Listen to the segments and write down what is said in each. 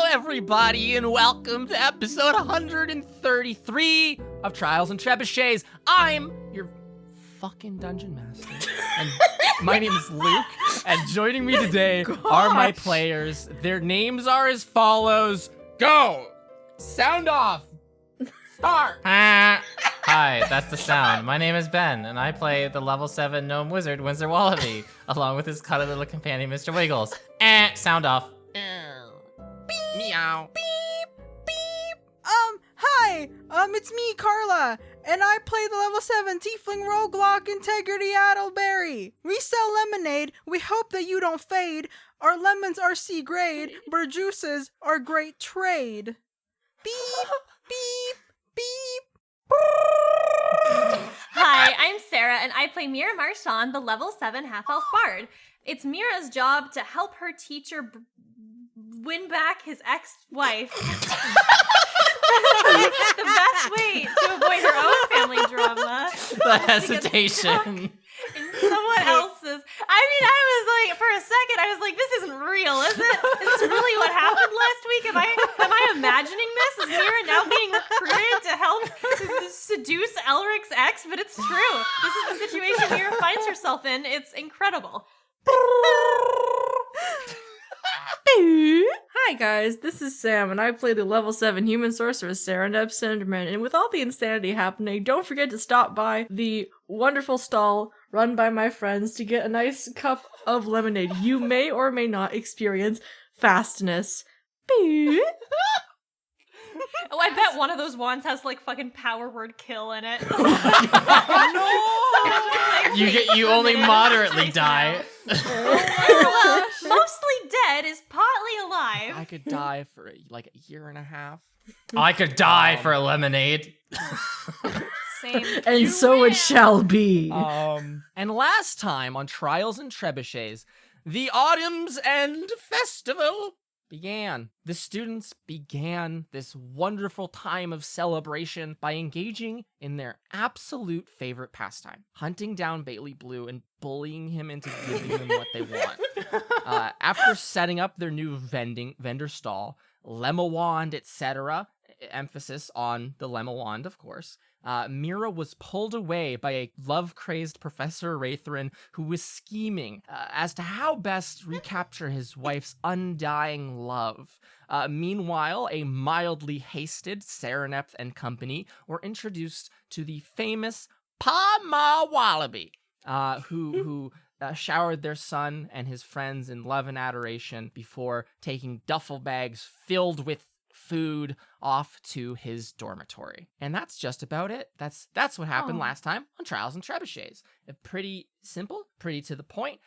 everybody, and welcome to episode 133 of Trials and Trebuchets. I'm your fucking dungeon master, and my name is Luke, and joining me today are my players. Their names are as follows. Go! Sound off! Start! Hi, that's the sound. My name is Ben, and I play the level 7 gnome wizard, Windsor Wallaby, along with his cuddly little companion, Mr. Wiggles. Sound off. Meow. Hi, it's me, Carla, and I play the level 7 Tiefling Roguelock Integrity Addleberry. We sell lemonade, we hope that you don't fade. Our lemons are C grade, but our juices are great trade. Beep, beep, beep. Hi, I'm Sarah, and I play Mira Marchand, the level 7 half-elf bard. It's Mira's job to help her teacher win back his ex-wife. The best way to avoid her own family drama. The hesitation. And someone else's. I mean, I was like, for a second, I was like, this isn't real, is it? Is this really what happened last week? Am I imagining this? Is Mira now being recruited to help seduce Elric's ex? But it's true. This is the situation Mira finds herself in. It's incredible. Hi guys, this is Sam, and I play the level 7 human sorceress Sarandeb Cinderman, and with all the insanity happening, don't forget to stop by the wonderful stall run by my friends to get a nice cup of lemonade. You may or may not experience fastness. Oh, I bet one of those wands has like fucking power word kill in it. You only moderately die. Well, mostly dead is partly alive. I could die for like a year and a half. I could die for a lemonade. Same. And so it shall be. And last time on Trials and Trebuchets, the Autumn's End Festival began. The students began this wonderful time of celebration by engaging in their absolute favorite pastime, hunting down Bailey Blue and bullying him into giving them what they want. After setting up their new vendor stall, Lemawand, etc., emphasis on the Lemawand, of course, Mira was pulled away by a love-crazed Professor Wraithrin who was scheming as to how best recapture his wife's undying love. Meanwhile, a mildly hasted Saraneth and company were introduced to the famous Pa Wallaby, who showered their son and his friends in love and adoration before taking duffel bags filled with food off to his dormitory. And that's just about it. That's what happened last time on Trials and Trebuchets. Pretty simple, pretty to the point,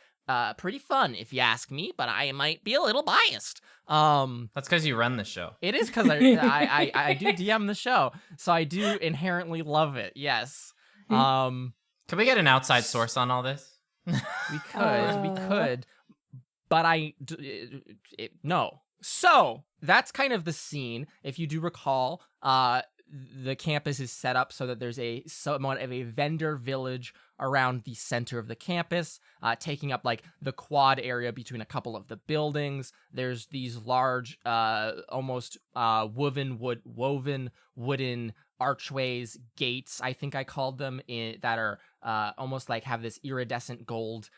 pretty fun if you ask me, but I might be a little biased. That's because you run the show. It is because I do DM the show, so I do inherently love it. Yes. Can we get an outside source on all this? We could, but no. So that's kind of the scene. If you do recall, the campus is set up so that there's somewhat of a vendor village around the center of the campus, taking up like the quad area between a couple of the buildings. There's these large, almost woven wooden archways, gates, I think I called them, that are almost like have this iridescent gold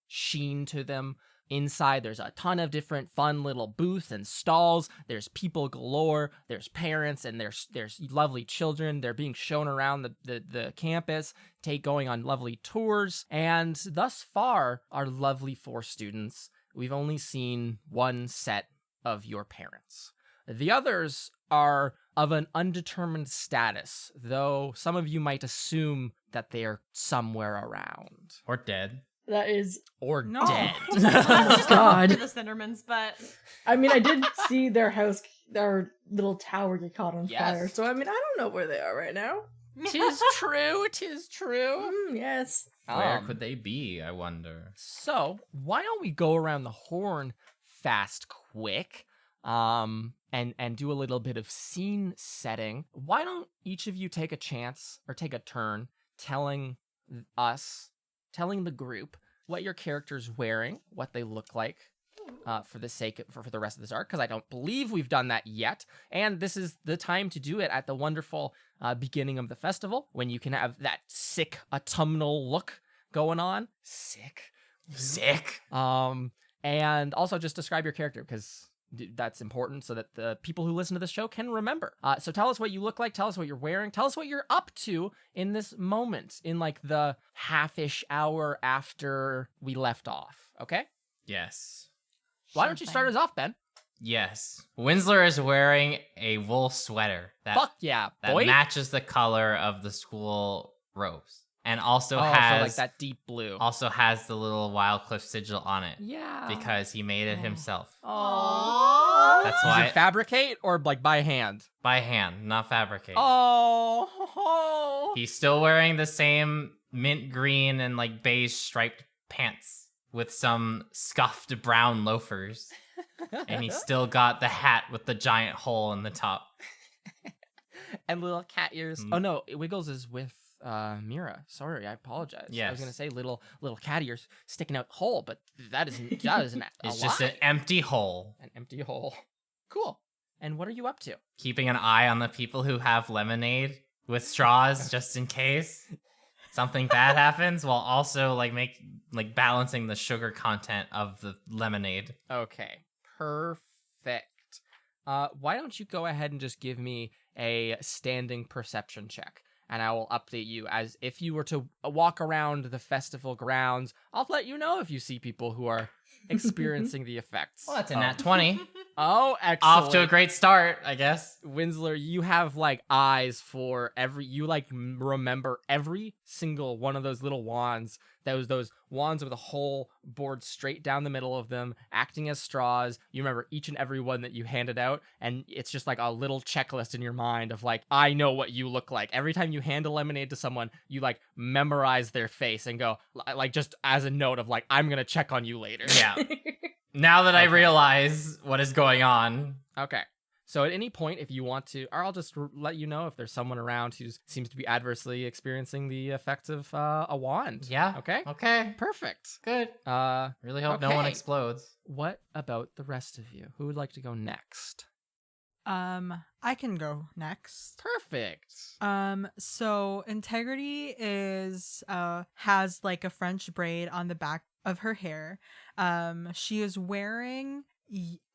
sheen to them. Inside, there's a ton of different fun little booths and stalls. There's people galore. There's parents and there's lovely children. They're being shown around the campus, going on lovely tours. And thus far, our lovely 4 students, we've only seen one set of your parents. The others are of an undetermined status, though some of you might assume that they are somewhere around. Or dead. That is... Or No. dead. That's just God. the Cindermans, but I mean, I did see their house, their little tower get caught on Yes. fire, so I mean, I don't know where they are right now. Tis true. Yes. Where could they be, I wonder? So, why don't we go around the horn fast, quick, and do a little bit of scene setting. Why don't each of you take a chance, or take a turn, telling the group what your character's wearing, what they look like, for the sake for the rest of this arc, because I don't believe we've done that yet. And this is the time to do it at the wonderful beginning of the festival, when you can have that sick autumnal look going on. Sick. And also just describe your character, because that's important so that the people who listen to this show can remember. So tell us what you look like, tell us what you're wearing, tell us what you're up to in this moment, in like the half-ish hour after we left off, okay? Yes. Why don't you start us off, Ben? Yes. Winsler is wearing a wool sweater Fuck yeah, that boy. matches the color of the school robes. And also so has like that deep blue. also has the little Wildcliff sigil on it. Yeah. Because he made it himself. Aww. That's Does why it fabricate or like by hand? by hand, not fabricate. Oh. He's still wearing the same mint green and like beige striped pants with some scuffed brown loafers. And he's still got the hat with the giant hole in the top. And little cat ears. Oh no, Wiggles is with Mira. Sorry, I apologize. Yes. I was gonna say little cat ears sticking out hole, but that isn't It's just an empty hole. An empty hole. Cool. And what are you up to? Keeping an eye on the people who have lemonade with straws just in case something bad happens, while also like balancing the sugar content of the lemonade. Okay. Perfect. Why don't you go ahead and just give me a standing perception check, and I will update you as if you were to walk around the festival grounds. I'll let you know if you see people who are experiencing the effects. Well, that's a nat 20. Oh, excellent. Off to a great start, I guess. Winsler, you have like eyes for you like remember every single one of those little wands. Those wands with a hole bored straight down the middle of them, acting as straws. You remember each and every one that you handed out, and it's just like a little checklist in your mind of like, I know what you look like. Every time you hand a lemonade to someone, you like memorize their face and go like just as a note of like, I'm gonna check on you later. Yeah. Now that I realize what is going on. Okay. So at any point, if you want to, or I'll just let you know if there's someone around who seems to be adversely experiencing the effects of a wand. Yeah. Okay. Okay. Perfect. Good. Really hope no one okay. explodes. What about the rest of you? Who would like to go next? I can go next. Perfect. So Integrity has like a French braid on the back of her hair. She is wearing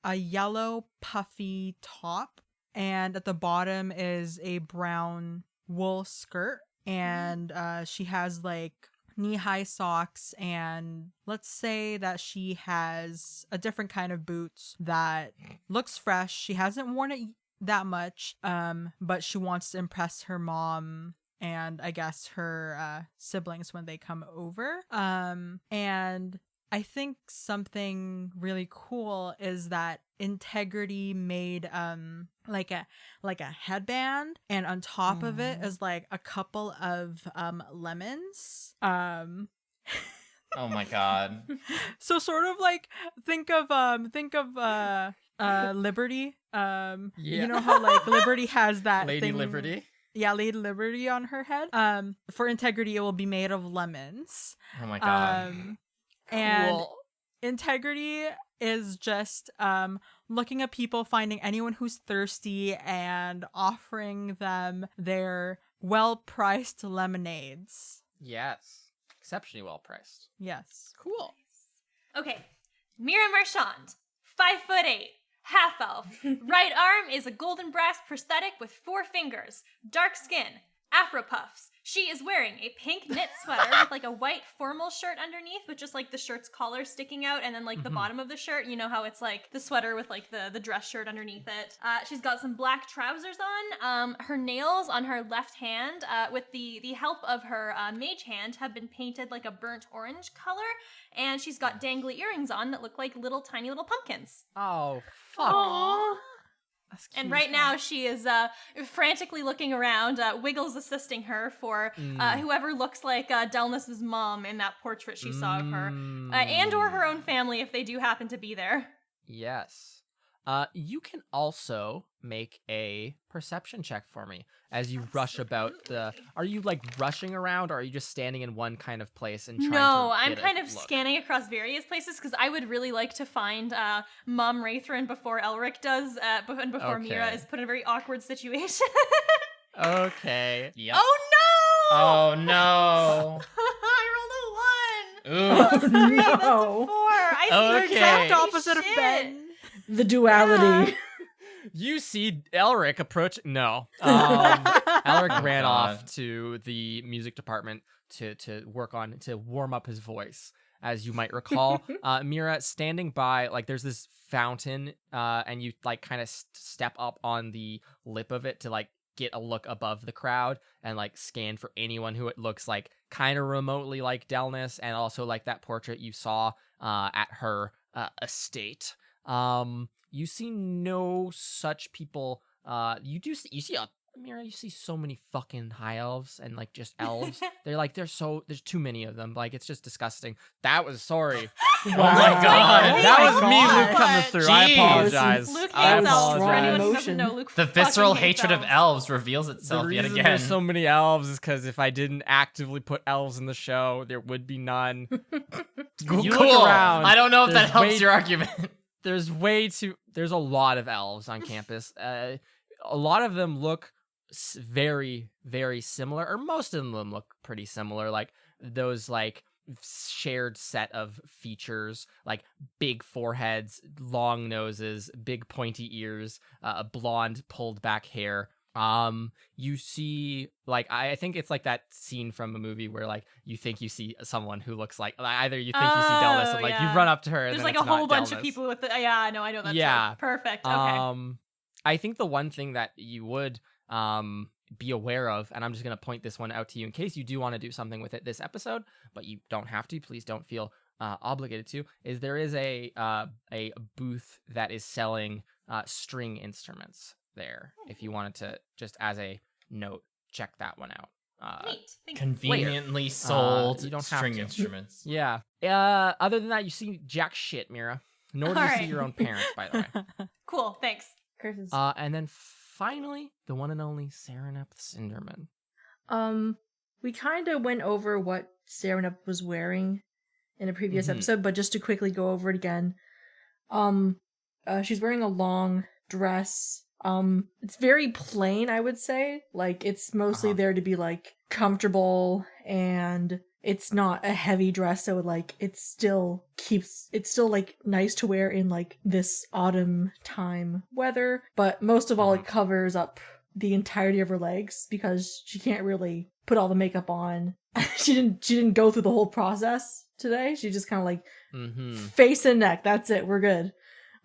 a yellow puffy top, and at the bottom is a brown wool skirt, and she has like knee-high socks, and let's say that she has a different kind of boots that looks fresh. She hasn't worn it that much, but she wants to impress her mom and I guess her siblings when they come over. And I think something really cool is that Integrity made like a headband, and on top of it is like a couple of lemons. Oh my god. So sort of like think of Liberty. You know how like Liberty has that Lady thing, Liberty. Yeah, Lady Liberty on her head. For Integrity, it will be made of lemons. Oh my god. And Cool. Integrity is just looking at people, finding anyone who's thirsty, and offering them their well-priced lemonades. Yes. Exceptionally well priced. Yes. Cool. Okay, Mira Marchand, 5'8", half elf. Right arm is a golden brass prosthetic with 4 fingers. Dark skin, afro puffs. She is wearing a pink knit sweater with like a white formal shirt underneath, with just like the shirt's collar sticking out, and then like the bottom of the shirt, you know how it's like the sweater with like the dress shirt underneath it. She's got some black trousers on. Her nails on her left hand, with the help of her mage hand, have been painted like a burnt orange color, and she's got dangly earrings on that look like tiny little pumpkins. Oh, fuck. Aww. That's cute And as right hell. now she is frantically looking around, Wiggles assisting her for whoever looks like Delness's mom in that portrait she saw of her, and or her own family if they do happen to be there. Yes. You can also make a perception check for me as you rush about the. Are you like rushing around, or are you just standing in one kind of place and trying to? No, I'm get a kind of look? scanning across various places because I would really like to find Mom Wraithrin before Elric does, and before Mira Okay. is put in a very awkward situation. Okay. Yep. Oh no! Oh no. I rolled a 1. Ooh. Plus 3, that's a 4. no. I see Okay. Exact holy opposite of shit. Ben. The duality. You see Elric approach. No. Elric Oh, ran God. off to the music department to work on to warm up his voice. As you might recall, Mira standing by, like there's this fountain, and you like kind of step up on the lip of it to like get a look above the crowd and like scan for anyone who it looks like kind of remotely like Delness, and also like that portrait you saw at her estate. You see no such people. You see Mira, you see so many fucking high elves and like just elves. There's too many of them. Like it's just disgusting. That was sorry. Oh my God. That Oh was my me, God. Luke, coming through. I Jeez. apologize. Luke I hates elves. For strong anyone who apologize. doesn't know, Luke The fucking visceral hates hatred of elves reveals The itself yet reason again. there's so many elves is because if I didn't actively put elves in the show, there would be none. You Cool. look around. I don't know if that There's helps way- your argument. There's a lot of elves on campus. A lot of them look very, very similar, or most of them look pretty similar. Like those like shared set of features, like big foreheads, long noses, big pointy ears, blonde pulled back hair. You see, like I think it's like that scene from a movie where like you think you see someone who looks like either you think you see Delness, and like you yeah. run up to her, and There's then like it's a whole not bunch of Delness. people with the. Yeah, no, I know that. Yeah. Trope. Perfect. Okay. I think the one thing that you would be aware of, and I'm just gonna point this one out to you in case you do want to do something with it this episode, but you don't have to. Please don't feel obligated to. Is there is a booth that is selling string instruments there? If you wanted to, just as a note, check that one out. Neat. Thank you. Conveniently sold you don't have string to. instruments. Yeah. Other than that, you see jack shit, Mira. Nor do you see Alright. your own parents, by the way. Cool. Thanks. Curses. And then finally, the one and only Serenep Cinderman. We kind of went over what Serenep was wearing in a previous Mhm. episode, but just to quickly go over it again. She's wearing a long dress. It's very plain, I would say. Like, it's mostly Uh-huh. there to be, like, comfortable, and it's not a heavy dress, so, like, it's still, like, nice to wear in, like, this autumn time weather, but most of all, it covers up the entirety of her legs, because she can't really put all the makeup on. She didn't go through the whole process today. She just kind of, like, Mm-hmm. face and neck. That's it. We're good.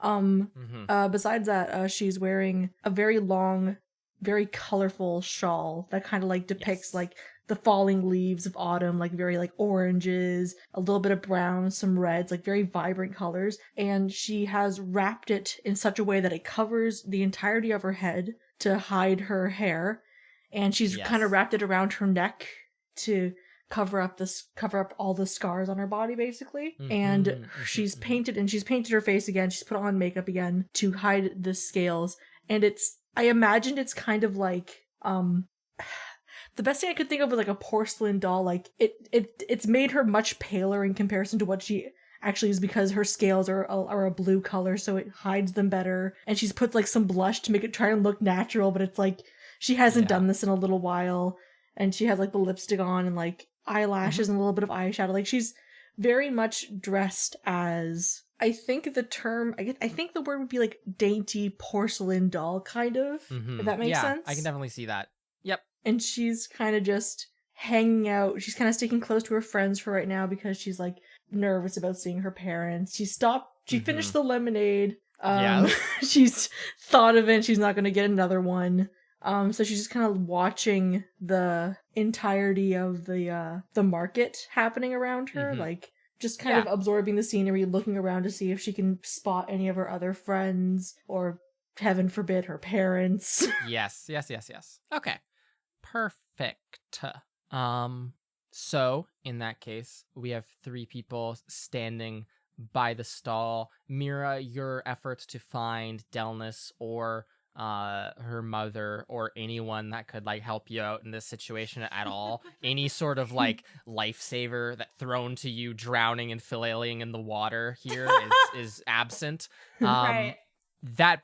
Mm-hmm. Besides that, she's wearing a very long, very colorful shawl that kind of like depicts Yes. like the falling leaves of autumn, like very like oranges, a little bit of brown, some reds, like very vibrant colors. And she has wrapped it in such a way that it covers the entirety of her head to hide her hair. And she's Yes. kind of wrapped it around her neck to cover up all the scars on her body, basically. And Mhm, she's mhm. painted her face again. She's put on makeup again to hide the scales. And I imagined it's kind of like the best thing I could think of was like a porcelain doll. Like it's made her much paler in comparison to what she actually is, because her scales are a blue color, so it hides them better. And she's put like some blush to make it try and look natural, but it's like she hasn't Yeah. done this in a little while. And she has like the lipstick on and like eyelashes and a little bit of eyeshadow. Like she's very much dressed as, I think the word would be like dainty porcelain doll, kind of. Mhm. If that makes Yeah, sense. I can definitely see that. Yep. And she's kind of just hanging out. She's kind of sticking close to her friends for right now because she's like nervous about seeing her parents. She finished the lemonade. Yeah. She's thought of it and she's not going to get another one. So she's just kind of watching the entirety of the market happening around her, Mhm. like just kind of absorbing the scenery, looking around to see if she can spot any of her other friends or, heaven forbid, her parents. Yes. Okay. Perfect. So in that case, we have 3 people standing by the stall. Mira, your efforts to find Delnis or her mother or anyone that could like help you out in this situation at all, any sort of like lifesaver that thrown to you drowning and filleting in the water here is absent. Right. That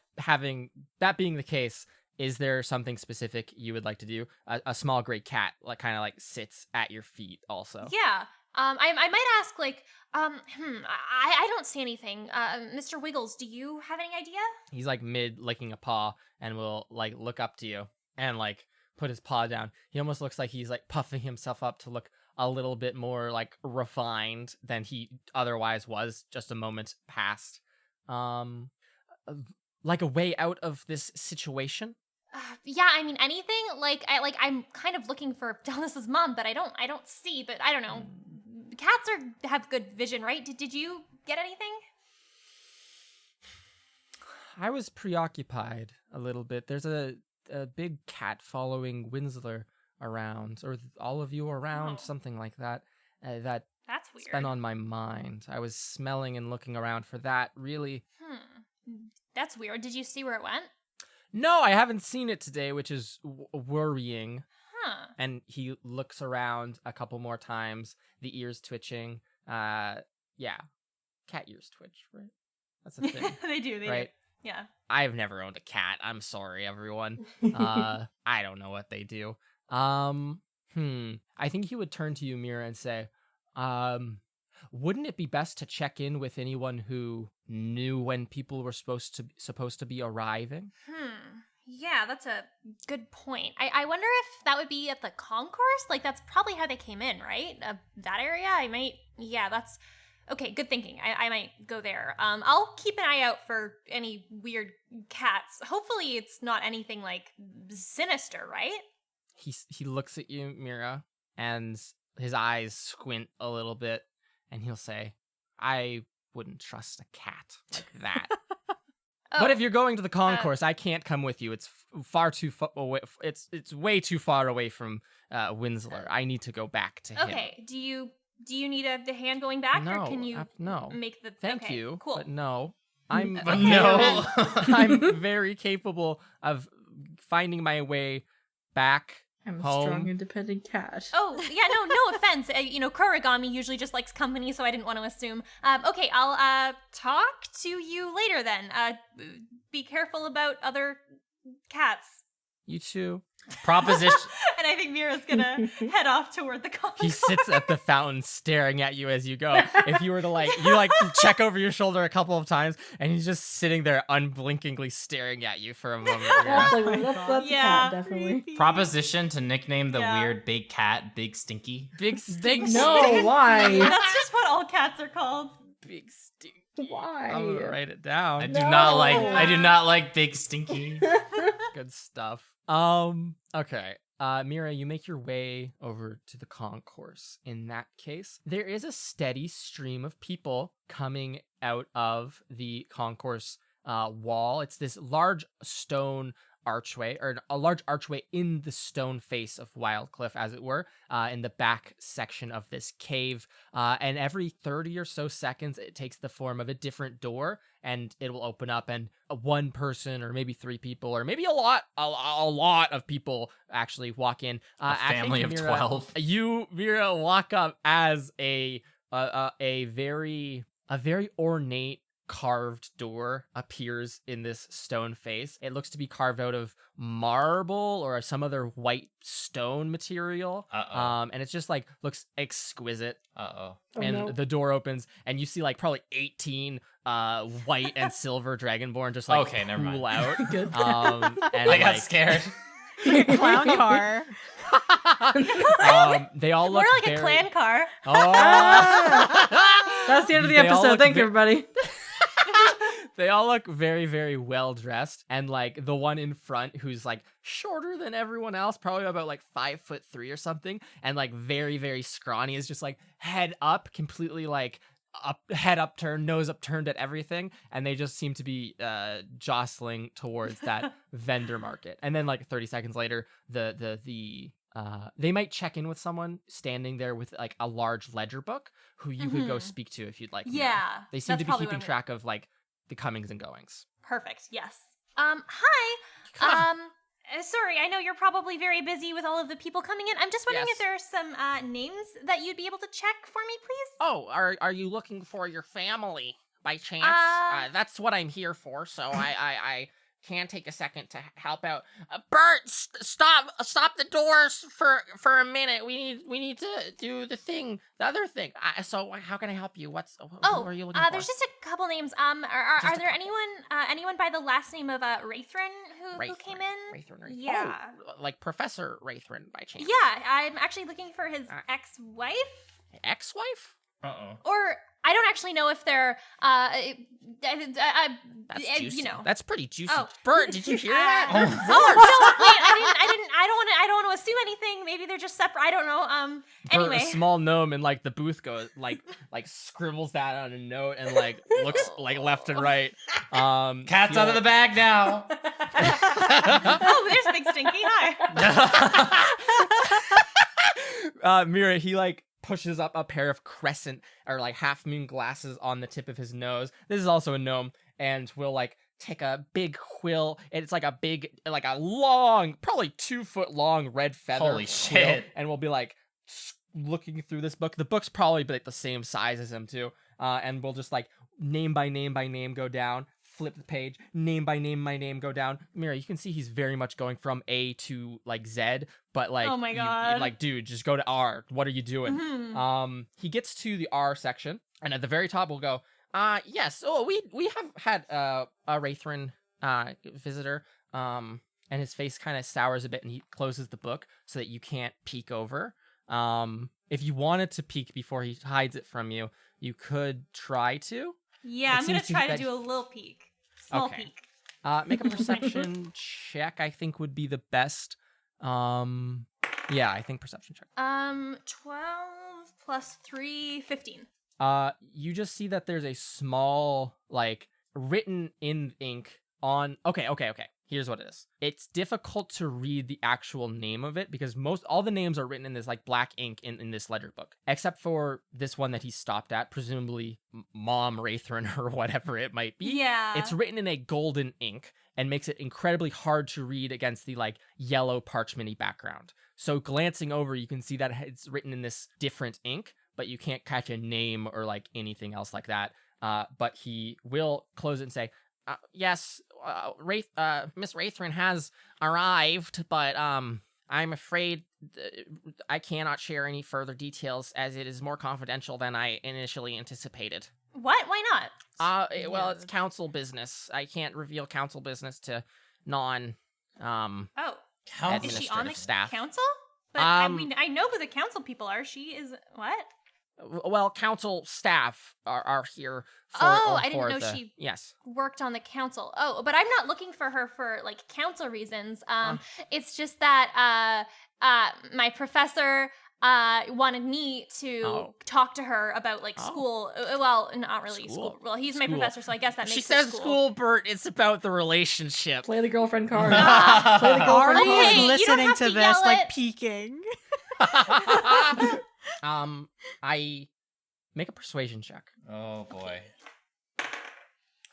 being the case, is there something specific you would like to do? A small gray cat like kind of like sits at your feet also. Yeah. I might ask, like, I don't see anything. Mr. Wiggles, do you have any idea? He's like mid licking a paw and will like look up to you and like put his paw down. He almost looks like he's like puffing himself up to look a little bit more like refined than he otherwise was just a moment past. Like a way out of this situation? Yeah, I mean anything. I'm kind of looking for Dallas's mom, but I don't see. But I don't know. Cats have good vision, right? Did you get anything? I was preoccupied a little bit. There's a big cat following Winsler around, or all of you around, Oh. something like that. That's That's weird. been on my mind. I was smelling and looking around for that, really. That's weird. Did you see where it went? No, I haven't seen it today, which is worrying. Huh. And he looks around a couple more times, the ears twitching. Yeah, cat ears twitch, right? That's a thing, They do. right? Yeah. I've never owned a cat. I'm sorry, everyone. I don't know what they do. I think he would turn to you, Mira, and say, wouldn't it be best to check in with anyone who knew when people were supposed to be arriving? Yeah, that's a good point. I wonder if that would be at the concourse? Like, that's probably how they came in, right? That area? That's... Okay, good thinking. I might go there. I'll keep an eye out for any weird cats. Hopefully it's not anything, like, sinister, right? He looks at you, Mira, and his eyes squint a little bit, and he'll say, I wouldn't trust a cat like that. But if you're going to the concourse, I can't come with you. It's far too far away. It's way too far away from Winsler. I need to go back to him. Okay, do you need a hand going back, No, or can you no. make the... Thank okay, you, cool. but no. I'm But no. I'm very capable of finding my way back I'm a home. strong, independent cat. Oh, yeah, no offense. Kurigami usually just likes company, so I didn't want to assume. Okay, I'll talk to you later then. Be careful about other cats. You too. Proposition. And I think Mira's gonna head off toward the concourse. He sits at the fountain staring at you as you go. If you were to check over your shoulder a couple of times, and he's just sitting there unblinkingly staring at you for a moment. That's, Mira. like, that's a Yeah. cat, definitely. Proposition to nickname the Yeah. weird big cat Big Stinky. Big stink. No, why? That's just what all cats are called. Big stink. Why? I'm gonna write it down. I do No. not like Big Stinky. Good stuff. Okay. Mira, you make your way over to the concourse. In that case, there is a steady stream of people coming out of the concourse wall. It's this large stone archway, or a large archway in the stone face of Wildcliff, as it were, in the back section of this cave. And every 30 or so seconds, it takes the form of a different door, and it will open up, and one person, or maybe three people, or maybe a lot of people actually walk in. A family of 12. You, Mira, walk up as a very ornate carved door appears in this stone face. It looks to be carved out of marble or some other white stone material. And it's just like looks exquisite. Uh-oh. Oh, And no. the door opens, and you see like probably 18 white and silver dragonborn just like Okay, never pool mind. out. Good. And I got like, scared. Clown car. they all More look like a very... clan car. Oh. That's the end of the They all episode. look Thank ve- you, everybody. They all look very, very well dressed, and like the one in front who's like shorter than everyone else, probably about like 5'3" or something, and like very, very scrawny, is just like head up, completely like head upturned, nose upturned at everything, and they just seem to be jostling towards that vendor market. And then like 30 seconds later, the they might check in with someone standing there with like a large ledger book who you could go Mhm. speak to if you'd like. Yeah, They seem that's to be probably what keeping I'm track of like the comings and goings. Perfect. Yes. Hi. Sorry, I know you're probably very busy with all of the people coming in. I'm just wondering Yes. if there are some names that you'd be able to check for me, please. Oh, are you looking for your family by chance? That's what I'm here for. So I can take a second to help out. Bert, stop the doors for a minute. We need to do the other thing. So how can I help you? Who are you looking for? There's just a couple names. Are Just a there couple. anyone by the last name of Raithrin who came in? Raithrin. Yeah. Oh, like Professor Raithrin by chance. Yeah, I'm actually looking for his ex-wife. Ex-wife? Uh-oh. Or I don't actually know if they're That's juicy. you know. That's pretty juicy. Oh. Bert, did you hear that? Oh. They're Oh divorced. no! Wait, I don't want to assume anything. Maybe they're just separate. I don't know. Bert, Anyway. a small gnome in like the booth goes like scribbles that on a note and like looks like left and right. Cat's out of the bag now. Oh, there's Big Stinky. Hi. Mira, he like pushes up a pair of crescent or like half moon glasses on the tip of his nose. This is also a gnome, and will like take a big quill, and it's like a long, probably 2-foot long red feather. Holy quill, shit. and we'll be like looking through this book. The book's probably like the same size as him too. And we'll just like name by name go down, flip the page, name by name go down. Mira, you can see he's very much going from A to like Z, but like, Oh my you God. like, dude, just go to R. What are you doing? Mhm. He gets to the R section, and at the very top we'll go, yes. Oh, we have had a Raithrin visitor. And his face kind of sours a bit, and he closes the book so that you can't peek over. If you wanted to peek before he hides it from you, you could try to. Yeah, It I'm gonna seems to try to that- do a little peek. Small Okay. peek. Make a perception check. I think would be the best. Yeah, I think perception check. 12 plus 3, 15. You just see that there's a small, like, written in ink on. Okay. Here's what it is. It's difficult to read the actual name of it because all the names are written in this like black ink in this ledger book, except for this one that he stopped at, presumably Mom Raithrin or whatever it might be. Yeah. It's written in a golden ink and makes it incredibly hard to read against the like yellow parchmenty background. So glancing over, you can see that it's written in this different ink, but you can't catch a name or like anything else like that. But he will close it and say, yes, Miss Raithrin has arrived, but I'm afraid I cannot share any further details as it is more confidential than I initially anticipated. What? Why not? Well, it's council business. I can't reveal council business to non Oh. Is she on the administrative staff. council? But I Um, mean, I know who the council people are. She is what? Well, council staff are here for. Oh, I didn't for know the- she- Yes. Worked on the council. Oh, but I'm not looking for her for like council reasons. It's just that my professor wanted me to talk to her about like school. Well, not really school. Well, he's my School. professor, so I guess that makes She it says school. school, Bert. It's about the relationship. Play the girlfriend card. Ah. Play the girlfriend Ari card. Okay, is you don't listening have to to this, yell like it. peeking. I make a persuasion check. Oh boy.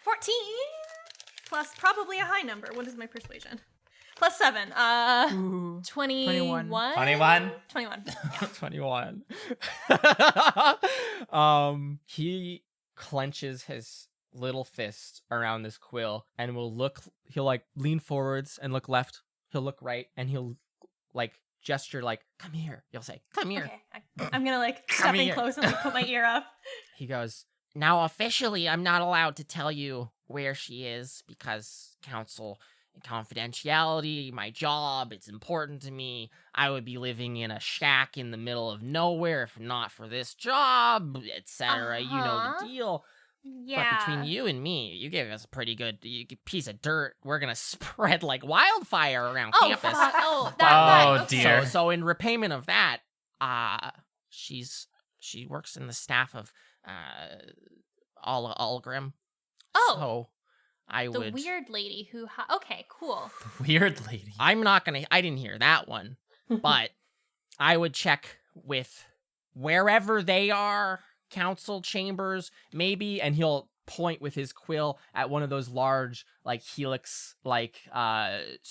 14 plus probably a high number. What is my persuasion? Plus 7. Ooh. 21. 21? 21. 21. He clenches his little fist around this quill and he'll like lean forwards and look left. He'll look right and he'll like gesture like, come here. You'll say, come here. Okay. I'm gonna like Come step in here. close and like put my ear up. He goes, now officially I'm not allowed to tell you where she is because council and confidentiality, my job, it's important to me. I would be living in a shack in the middle of nowhere if not for this job, etc. You know Uh-huh. the deal. Yeah. But between you and me, you gave us a pretty good piece of dirt. We're gonna spread like wildfire around Oh, campus. fuck. Oh, Oh, okay. dear. So in repayment of that, she works in the staff of Algrim. Oh. So I The would. weird lady who. Okay, cool. Weird lady. I'm not gonna. I didn't hear that one, but I would check with wherever they are, council chambers, maybe, and he'll point with his quill at one of those large, like, helix, like,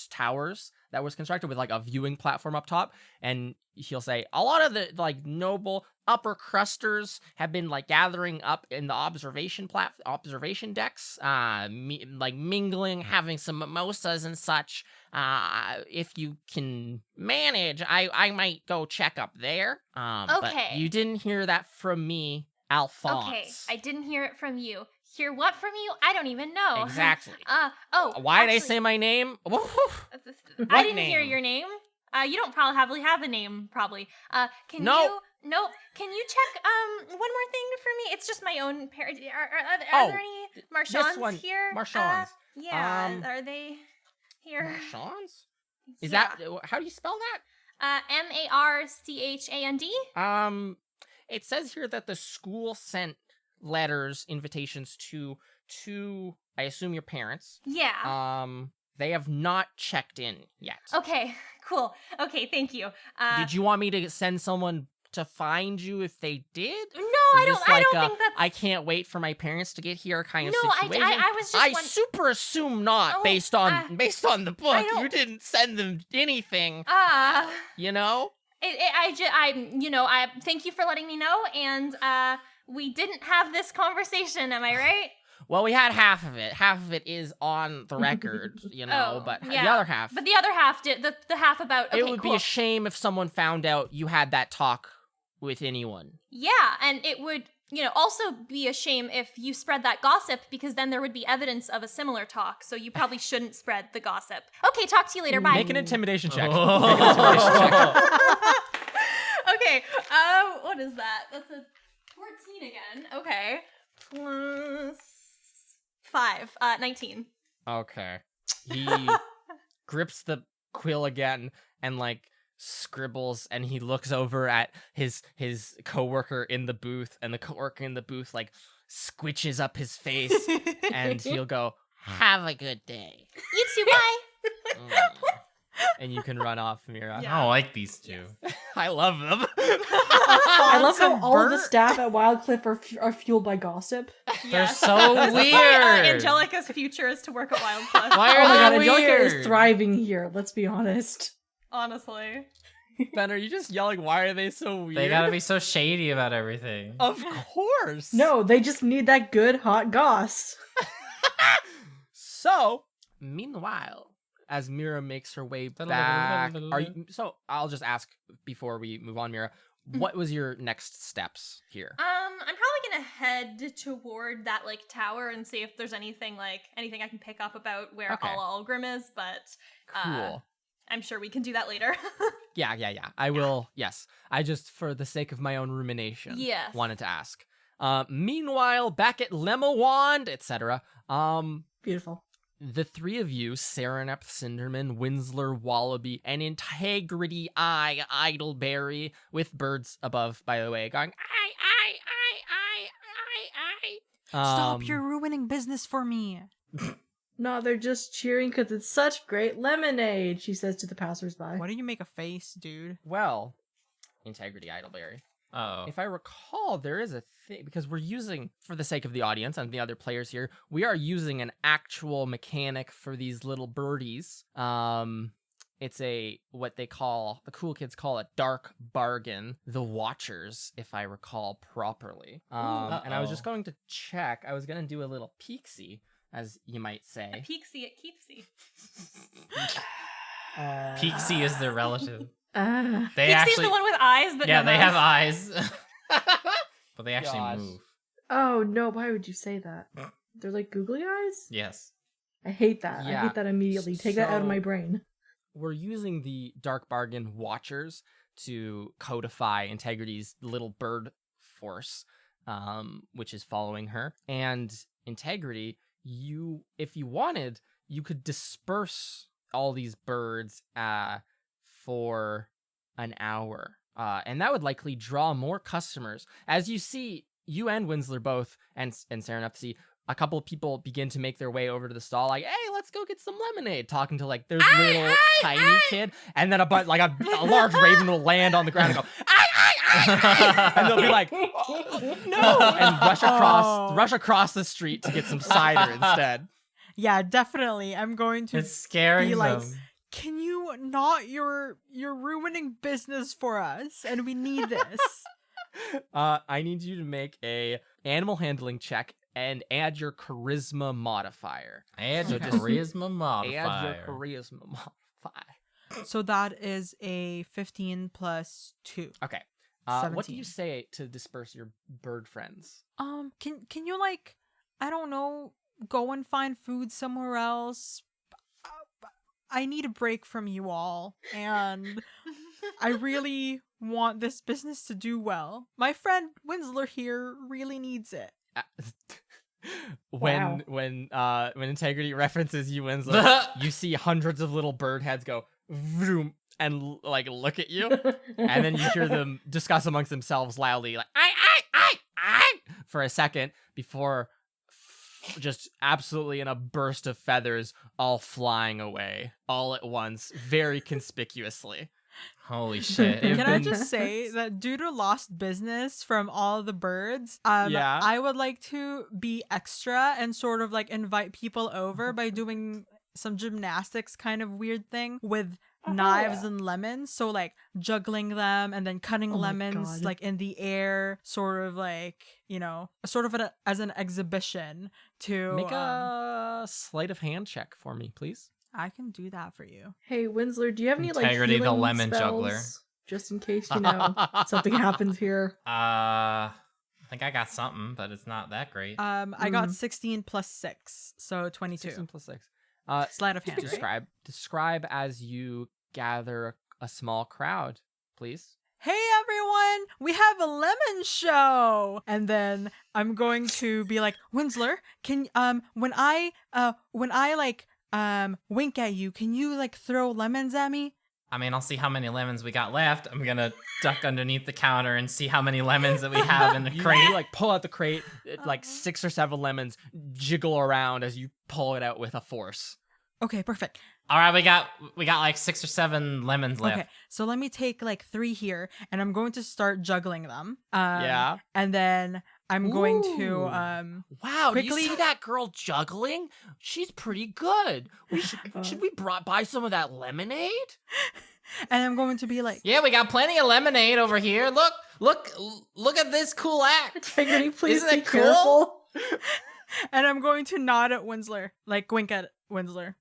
towers that was constructed with, like, a viewing platform up top, and he'll say, a lot of the, like, noble upper crusters have been, like, gathering up in the observation decks, like, mingling, having some mimosas and such. If you can manage, I might go check up there. But Okay. you didn't hear that from me, Alphonse. Okay, I didn't hear it from you. Hear what from you? I don't even know. Exactly. Why Why'd I say my name? I didn't hear name? your name. You don't probably have a name, probably. Can No. you? No. Can you check one more thing for me? It's just my own parent. Are Oh, there any this Marchands one. here? Marchands. Yeah. Are they here? Marchands? Is Yeah. that how do you spell that? Marchand. It says here that the school sent letters, invitations to I assume your parents. Yeah. They have not checked in yet. Okay. Cool. Okay. Thank you. Did you want me to send someone to find you if they did? No, Is I don't. this I like don't a, think that's. I can't wait for my parents to get here kind of No, situation. I was just. I super assume not Oh, based on the book. You don't- didn't send them anything, Uh, you know? I thank you for letting me know, and we didn't have this conversation, am I right? Well, we had half of it. Half of it is on the record, you know, Oh, but the yeah. other half. But the other half did, the half about, okay, it would cool. be a shame if someone found out you had that talk with anyone. Yeah, and it would, also be a shame if you spread that gossip, because then there would be evidence of a similar talk, so you probably shouldn't spread the gossip. Okay, talk to you later, bye. Make an intimidation check. Oh. Make an intimidation check. Okay, what is that? That's a 14 again. Okay. Plus 5, 19. Okay. He grips the quill again and like scribbles, and he looks over at his coworker in the booth, and the coworker in the booth like squitches up his face and he'll go, "Have a good day." You too, bye. And you can run off, Mira. I don't like these two. I love them. I love how and all of the Bert- staff at Wildcliff are fueled by gossip. They're so This is weird. why Angelica's future is to work at Wildcliff. Why Oh are my god, they Angelica weird? is thriving here, let's be honest. Honestly. Ben, are you just yelling, why are they so weird? They gotta be so shady about everything. Of course. No, they just need that good hot goss. So, meanwhile, as Mira makes her way back, so I'll just ask before we move on, Mira, what was your next steps here? I'm probably gonna head toward that like tower and see if there's anything I can pick up about where Okay. Hala Algrim is, but Cool. I'm sure we can do that later. Yeah. I will. Yes. I just, for the sake of my own rumination, Yes. wanted to ask. Meanwhile, back at Lemawand, etc. Beautiful. The three of you, Saranep, Cinderman, Winsler, Wallaby, and Integrity Eye, Idleberry, with birds above, by the way, going, I. Stop, you're ruining business for me. No, they're just cheering because it's such great lemonade, she says to the passersby. Why do you make a face, dude? Well, Integrity Idleberry. Oh. If I recall, there is a thing, because we're using, for the sake of the audience and the other players here, we are using an actual mechanic for these little birdies. It's what the cool kids call a dark bargain, the Watchers, if I recall properly. And I was just going to check, I was going to do a little peek-see, as you might say. A peeksy at Keepsy. Peaksy is their relative. They Keepsy's actually, the one with eyes, but yeah, no they mouth. have eyes, but they actually Gosh. move. Oh no, why would you say that? They're like googly eyes? Yes. I hate that. I Yeah. hate that immediately. Take that out of my So- brain. We're using the Dark Bargain Watchers to codify Integrity's little bird force, which is following her. And Integrity, if you wanted, you could disperse all these birds for an hour. And that would likely draw more customers. As you see, you and Winsler both, and Serenepsy, a couple of people begin to make their way over to the stall, like, hey, let's go get some lemonade, talking to like their little tiny kid, and then a large raven will land on the ground and go, and they'll be like, oh, no, and rush across the street to get some cider instead. Yeah, definitely. I'm going to It's scaring be like, them. can you not? You're ruining business for us, and we need this. I need you to make a animal handling check and add your charisma modifier. Add your So just charisma modifier. Add your charisma modifier. So that is a 15 plus 2. Okay. What do 17. you say to disperse your bird friends? Can you like, I don't know, go and find food somewhere else? I need a break from you all, and I really want this business to do well. My friend Winsler here really needs it. When Integrity references you, Winslow, you see hundreds of little bird heads go vroom and like look at you, and then you hear them discuss amongst themselves loudly, like I for a second before just absolutely in a burst of feathers, all flying away all at once, very conspicuously. Holy shit. Can I just say that due to lost business from all the birds, Yeah. I would like to be extra and sort of like invite people over by doing some gymnastics kind of weird thing with knives and lemons. So like juggling them and then cutting Oh my lemons God. like in the air, sort of like, you know, sort of as an exhibition to Make a sleight of hand check for me, please. I can do that for you. Hey, Winsler, do you have any like Integrity, the healing lemon juggler. spells? Just in case, you know, something happens here. I think I got something, but it's not that great. I got 16 plus 6, so 22. 16 plus 6. Sleight of hand, right? Describe as you gather a small crowd, please. Hey everyone, we have a lemon show. And then I'm going to be like, Winsler, can when I like wink at you, can you like throw lemons at me? I mean, I'll see how many lemons we got left. I'm gonna duck underneath the counter and see how many lemons that we have in the You crate. like pull out the crate, like 6 or 7 lemons jiggle around as you pull it out with a force. Okay, perfect. All right, we got like 6 or 7 lemons left. Okay, so let me take like 3 here, and I'm going to start juggling them. Yeah. And then I'm going to Ooh. Wow, do quickly- you see that girl juggling? She's pretty good. Should we buy some of that lemonade? and I'm going to be like, Yeah, we got plenty of lemonade over here. Look at this cool act. Integrity, please Isn't be it cool? careful. and I'm going to nod at Winsler, like wink at Winsler.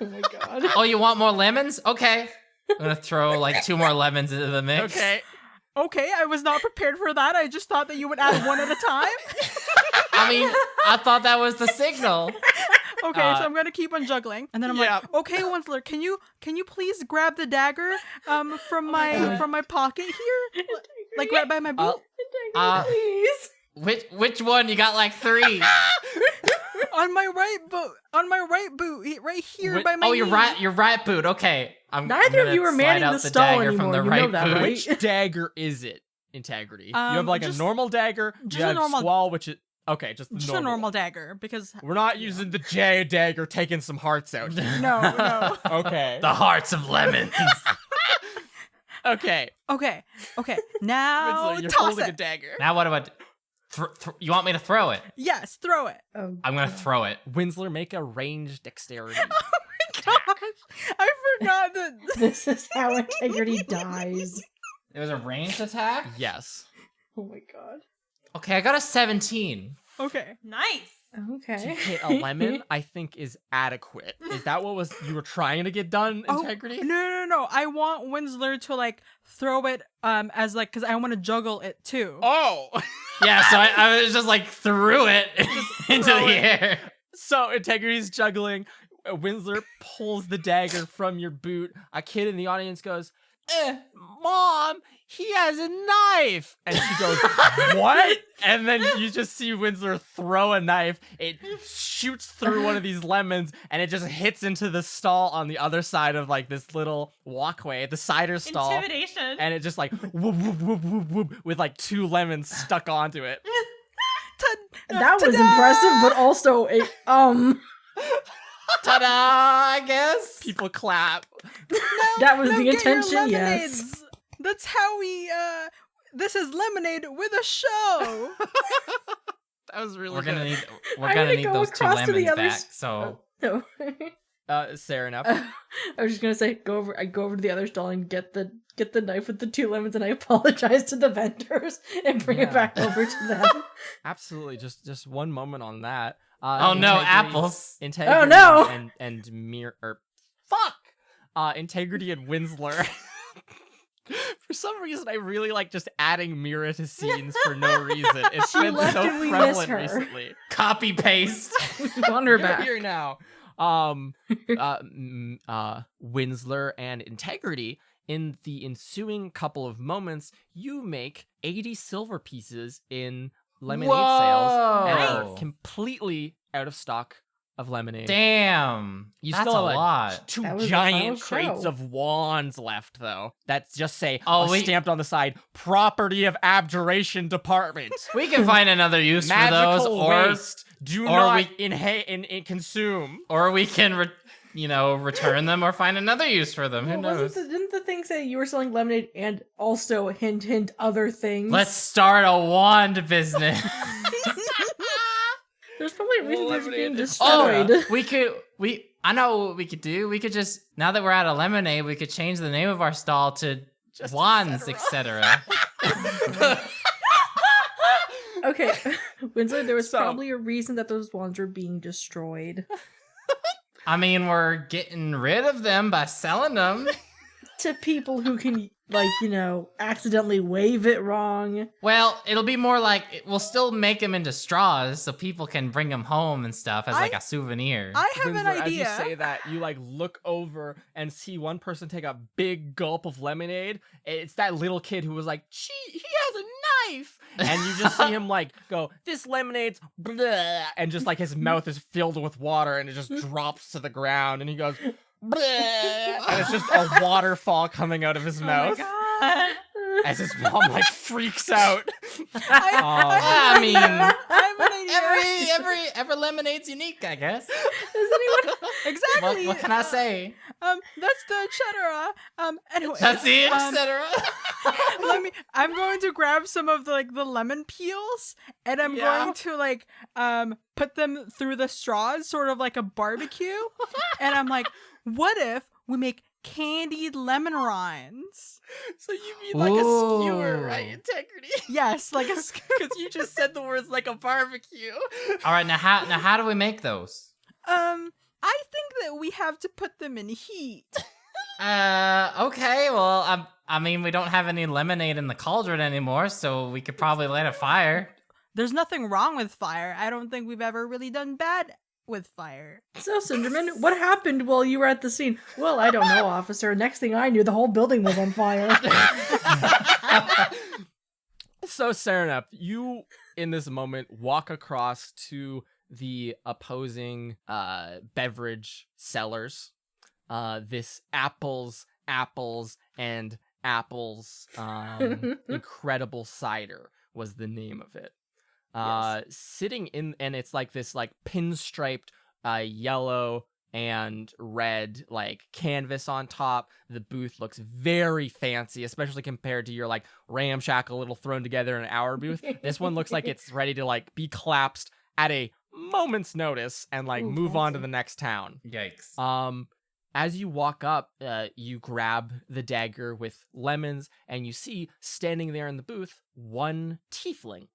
Oh my god. Oh, you want more lemons? Okay. I'm gonna throw like 2 more lemons into the mix. Okay. Okay, I was not prepared for that. I just thought that you would add one at a time. I mean, I thought that was the signal. Okay, so I'm gonna keep on juggling, and then I'm yeah. like, okay, Winsler, can you please grab the dagger from my pocket here, like right by my boot, Please. Which one? You got like 3. on my right boot, right here by my. Oh, knee. you're right, boot. Okay. I'm Neither of gonna you are slide manning out the the stall dagger from anymore, the you right know that, boot. right? Which dagger is it, Integrity? You have like a just- normal dagger. just You a have normal- Squall, which is okay. Just a normal dagger because We're not using the J dagger, taking some hearts out. no. Okay. The hearts of lemons. Okay. Okay. Now Winslow, you're toss holding a it. dagger. Now what do I do? You want me to throw it? Yes, throw it. Oh, I'm gonna throw it. Winsler, make a ranged dexterity. Gosh, I forgot that. this is how Integrity dies. It was a ranged attack? Yes. Oh my god. Okay, I got a 17. Okay. Nice. To Okay. hit a lemon, I think is adequate. Is that what you were trying to get done, Integrity? No. I want Winsler to like throw it as like because I want to juggle it too. Oh. Yeah, so I was just like threw it into throw the it. air. So Integrity's juggling. Winsler pulls the dagger from your boot. A kid in the audience goes, Mom, he has a knife. And she goes, what? And then you just see Winsler throw a knife. It shoots through one of these lemons and it just hits into the stall on the other side of like this little walkway, the cider stall. Intimidation. And it just like whoop, whoop, whoop, whoop, whoop, with like 2 lemons stuck onto it. That was impressive, but also Ta-da! I guess. People clap. that was Now the get your intention. Yes. lemonades. That's how we. This is lemonade with a show. That was really We're good. gonna I'm gonna need go those 2 across to the lemons other back. So No. Sarah, I was just gonna say, I go over to the other stall and get the knife with the 2 lemons, and I apologize to the vendors and bring it Yeah. back over to them. absolutely. Just one moment on that. oh no, Integrity- apples. Integrity Oh, no! and Integrity and Winsler. For some reason, I really like just adding Mira to scenes for no reason. It's She been left so and we miss prevalent her. recently. Copy paste. We want her You're back. here now. Winsler and Integrity. In the ensuing couple of moments, you make 80 silver pieces in lemonade sales and are Whoa. completely out of stock of lemonade. Damn. You That's still a have lot. 2 That was the giant final crates show. of wands left, though. That just say Oh, we- stamped on the side, "Property of Abjuration Department." We can find another use for Magical those, or waste. Do or not we- consume. we can return them or find anher use for them. Who Well, knows? didn't the thing say you were selling lemonade and also hint other things? Let's start a wand business. There's probably a reason they're Lemonade being and destroyed. I know what we could do. We could just, now that we're out of lemonade, we could change the name of our stall to Just wands, etc. etc. Okay, Winslow, there was So- probably a reason that those wands were being destroyed. I mean, we're getting rid of them by selling them. To people who can, accidentally wave it wrong. Well, it'll be more like we'll still make them into straws so people can bring them home and stuff as like a souvenir. I have an Winslow, as idea. you say that, you look over and see one person take a big gulp of lemonade. It's that little kid who was like, "Gee, he has a knife," and you just see him go, "This lemonade's bleh," and just his mouth is filled with water, and it just drops to the ground, and he goes, "Bleh," and it's just a waterfall coming out of his mouth as his mom freaks out. I mean, I have an idea. every lemonade's unique, I guess. Does anyone? Exactly. What can I say? That's the cheddar. Anyway. That's it, um, etc. I'm going to grab some of the lemon peels, and I'm Yeah. going to put them through the straws, sort of like a barbecue. And I'm like, what if we make candied lemon rinds? So you mean a skewer, Ooh. right? Integrity. Yes, like a Because you just said the words like a barbecue. All right, now how do we make those? I think that we have to put them in heat. Okay, well, I mean, we don't have any lemonade in the cauldron anymore, so we could probably light a fire. There's nothing wrong with fire. I don't think we've ever really done bad with fire. So, Cinderman, what happened while you were at the scene? Well, I don't know, officer. Next thing I knew, the whole building was on fire. So, Saranep, you in this moment walk across to the opposing beverage sellers. This apples, and apples incredible cider was the name of it. Sitting in, and it's this pinstriped yellow and red canvas on top. The booth looks very fancy, especially compared to your ramshackle little thrown together in an hour booth. This one looks like it's ready to be collapsed at a moment's notice and Ooh, move on to fancy. the next town. Yikes. As you walk up, you grab the dagger with lemons, and you see standing there in the booth one tiefling.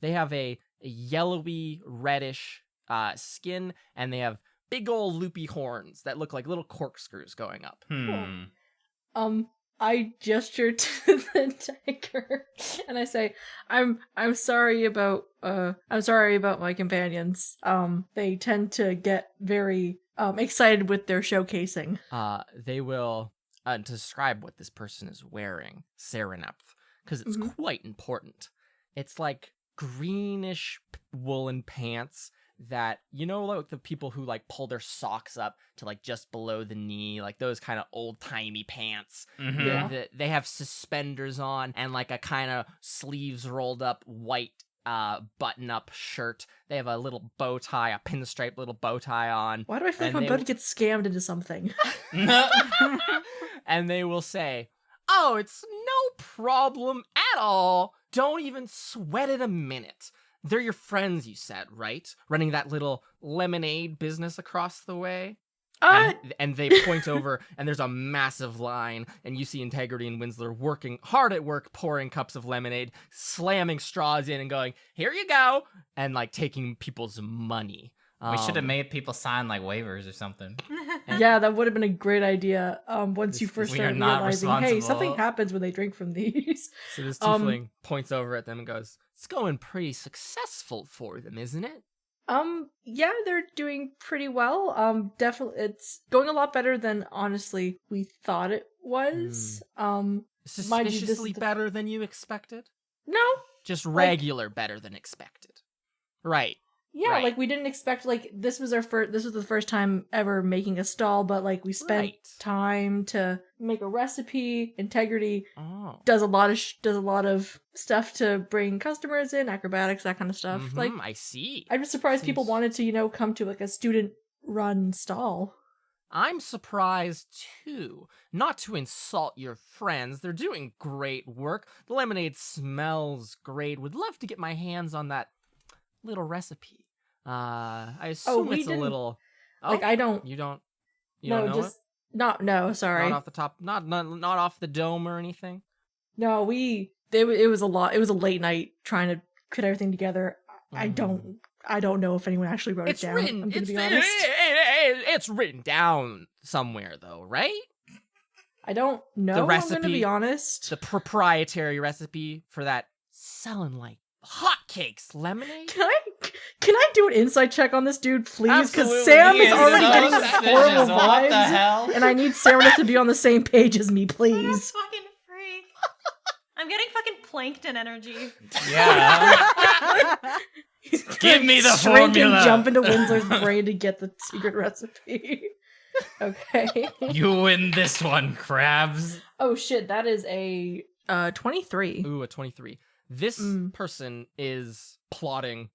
They have a yellowy reddish skin, and they have big old loopy horns that look like little corkscrews going up. I gesture to the tiger and I say, I'm sorry about my companions. They tend to get very excited with their showcasing. They will describe what this person is wearing, Serenepth, because it's Mhm. quite important. It's greenish woolen pants that, the people who pull their socks up to just below the knee, those kind of old-timey pants. Mhm. They have suspenders on and a kind of sleeves rolled up white button-up shirt. They have a little bow tie, a pinstripe little bow tie on. Why do I feel like And I'm they about to get scammed into something? And they will say, "Oh, it's no problem at all. Don't even sweat it a minute. They're your friends, you said, right? Running that little lemonade business across the way." And they point over, and there's a massive line, and you see Integrity and Winsler working hard at work, pouring cups of lemonade, slamming straws in, and going, "Here you go," and like taking people's money. We should have made people sign like waivers or something. Yeah, that would have been a great idea. Once you first we are start not realizing, hey, something responsible. happens when they drink from these. So this tiefling points over at them and goes, "It's going pretty successful for them, isn't it?" Yeah, they're doing pretty well. Definitely, it's going a lot better than honestly we thought it was. Mind you, this is Suspiciously better than you expected? No, Just regular better than expected. Right. yeah, Right. like we didn't expect. Like this was the first time ever making a stall, but like we spent Right. time to make a recipe. Integrity Oh. does a lot of stuff to bring customers in, acrobatics, that kind of stuff. Like I see. I'm just surprised people Seems- wanted to, come to like a student run stall. I'm surprised too. Not to insult your friends, they're doing great work. The lemonade smells great. Would love to get my hands on that little recipe. I assume we it's a didn't- little. Like Oh, I don't You don't. You no, don't know just no, sorry. Not off the top. Not off the dome or anything. No, it was a lot. It was a late night trying to put everything together. I don't know if anyone actually wrote It's it down. written. I'm gonna It's be honest. it's written down somewhere though, right? I don't know. The I'm gonna recipe- be honest. The proprietary recipe for that selling like hotcakes lemonade. Can I do an inside check on this dude, please? Because Absolutely. Sam He is is already so getting some suspicious. horrible What the vibes, hell? and I need Sarah to be on the same page as me, What a please. fucking freak. I'm getting fucking plankton energy. Yeah. Give me the Shrink formula. and jump into Winsler's brain to get the secret recipe. Okay. You win this one, crabs. Oh shit, that is a 23. Ooh, a 23. This person is plotting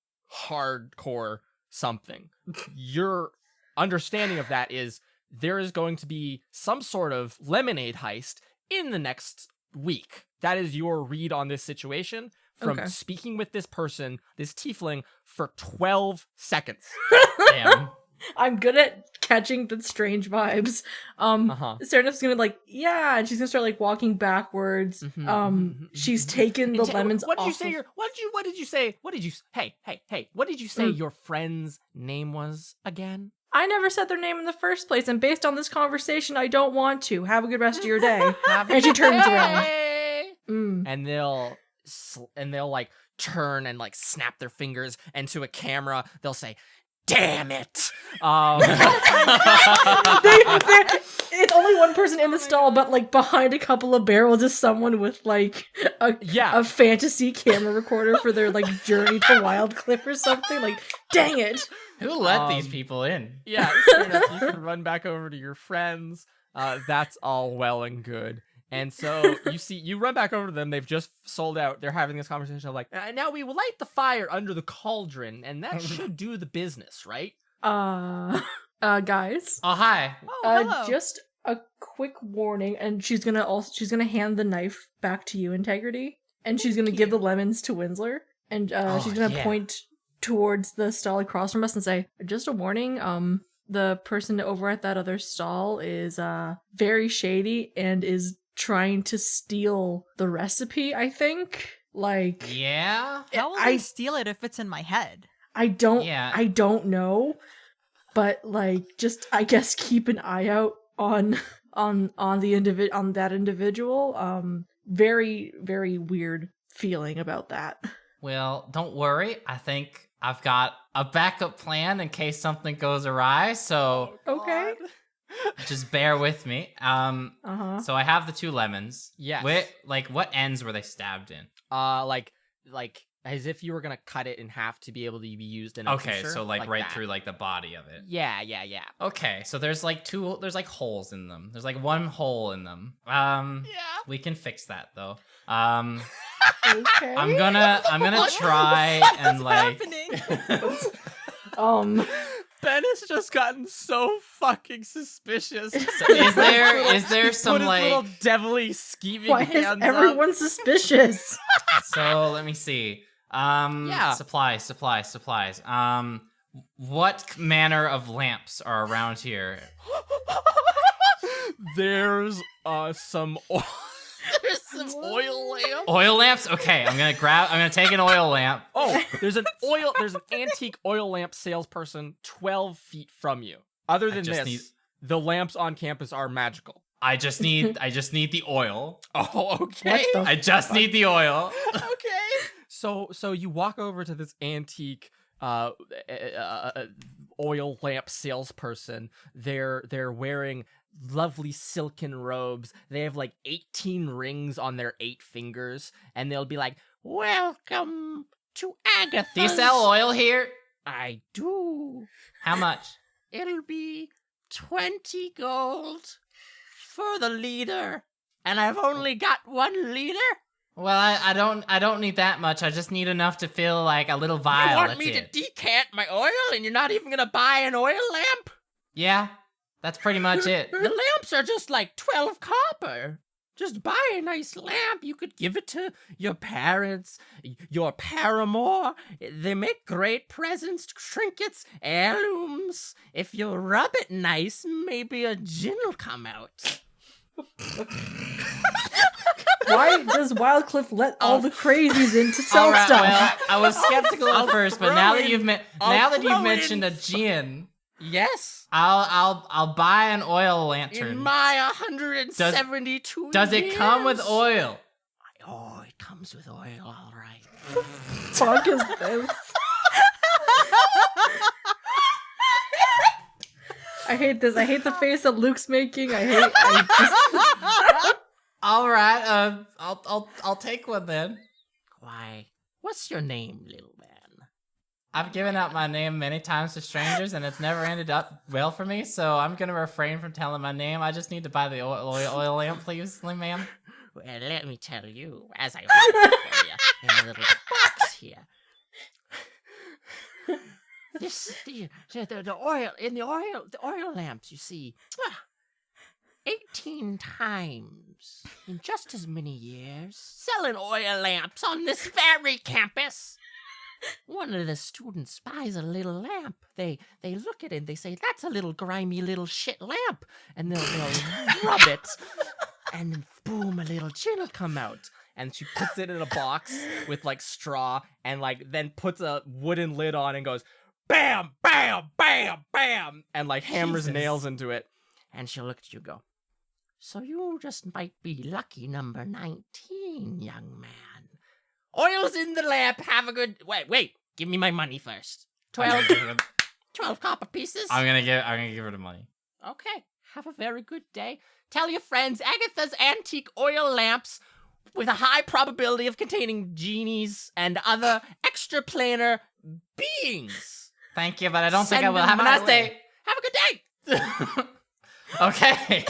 hardcore something. Your understanding of that is there is going to be some sort of lemonade heist in the next week. That is your read on this situation from Okay. speaking with this person, this tiefling, for 12 seconds. Damn. I'm good at catching the strange vibes. Serenif's gonna yeah, and she's gonna start walking backwards. She's taken the lemons What did you off say? of- What did you say? Hey! What did you say your friend's name was again? I never said their name in the first place, and based on this conversation, I don't want to. Have a good rest of your day. And she turns around. And they'll turn and snap their fingers, and to a camera they'll say, "Damn it!" It's only one person in the stall, but behind a couple of barrels is someone with a fantasy camera recorder for their journey to Wildcliff or something. Dang it! Who let these people in? Yeah, fair enough. You can run back over to your friends. That's all well and good. And so you run back over to them. They've just sold out. They're having this conversation of now we will light the fire under the cauldron, and that should do the business, right? Guys. Oh, hi. hello. Just a quick warning, and she's gonna hand the knife back to you, Integrity, and she's gonna give the lemons to Winsler, and she's gonna point towards the stall across from us and say, "Just a warning, the person over at that other stall is very shady and is trying to steal the recipe, I think." Yeah? How will I steal it if it's in my head? I don't Yeah. I don't know, but just I guess keep an eye out on that individual. Very, very weird feeling about that. Well, don't worry. I think I've got a backup plan in case something goes awry, so Okay. just bear with me. So I have the 2 lemons. Yes. What ends were they stabbed in? Like as if you were gonna cut it in half to be able to be used in a Okay, juicer, so right that. through the body of it. Yeah. Okay, so there's there's holes in them. There's one hole in them. Yeah. We can fix that though. Okay. I'm gonna try and like. happening? Ben has just gotten so fucking suspicious. So is there He's some put his like? little devilly scheming Why is hands everyone suspicious? So let me see. Yeah. Supplies. What manner of lamps are around here? up. There's some oil. There's some oil lamp. Oil lamps? Okay, I'm gonna take an oil lamp. Oh, there's an antique oil lamp salesperson 12 feet from you. Other than just this, the lamps on campus are magical. I just need the oil. Oh, okay. What the I just need the oil. Okay. So you walk over to this antique oil lamp salesperson. They're wearing lovely silken robes. They have like 18 rings on their 8 fingers, and they'll be like, "Welcome to Agatha." Do you sell oil here? I do. How much? It'll be 20 gold for the leader, and I've only got 1 leader. Well, I don't need that much. I just need enough to fill like a little vial. You want That's me it. to decant my oil, and you're not even gonna buy an oil lamp? Yeah, that's pretty much it. The lamps are just like 12 copper. Just buy a nice lamp. You could give it to your parents, your paramour. They make great presents, trinkets, heirlooms. If you rub it nice, maybe a gin'll come out. Why does Wildcliff let all the crazies in to sell All right, stuff? well, I was skeptical I'll at first, but throw now that in- you've I'll throw in- mentioned a gin, Yes. I'll buy an oil lantern. In my 172 Does it come with years. oil? Oh, it comes with oil, all right. Fuck is this? I hate this. I hate the face that Luke's making. I just... All right, I'll take one then. Why? What's your name, little man? I've given out my name many times to strangers, and it's never ended up well for me. So I'm gonna refrain from telling my name. I just need to buy the oil lamp, please, ma'am. Well, let me tell you, as I hold it for you in a little box here. The oil lamps, you see, 18 times in just as many years, selling oil lamps on this very campus. One of the students buys a little lamp. They look at it and they say, "That's a little grimy little shit lamp," and they'll rub it, and then boom, a little gin will come out. And she puts it in a box with like straw, and like then puts a wooden lid on and goes, "Bam, bam, bam, bam," and like hammers Jesus. nails into it. And she'll look at you and go, "So you just might be lucky number 19, young man. Oil's in the lamp. Have a good... Wait. Give me my money first. 12 copper pieces. I'm gonna give her the money. Okay. Have a very good day. Tell your friends Agatha's antique oil lamps with a high probability of containing genies and other extraplanar beings. Thank you, but I don't think I Send will. them Have a my nice way. day. Have a good day. Okay.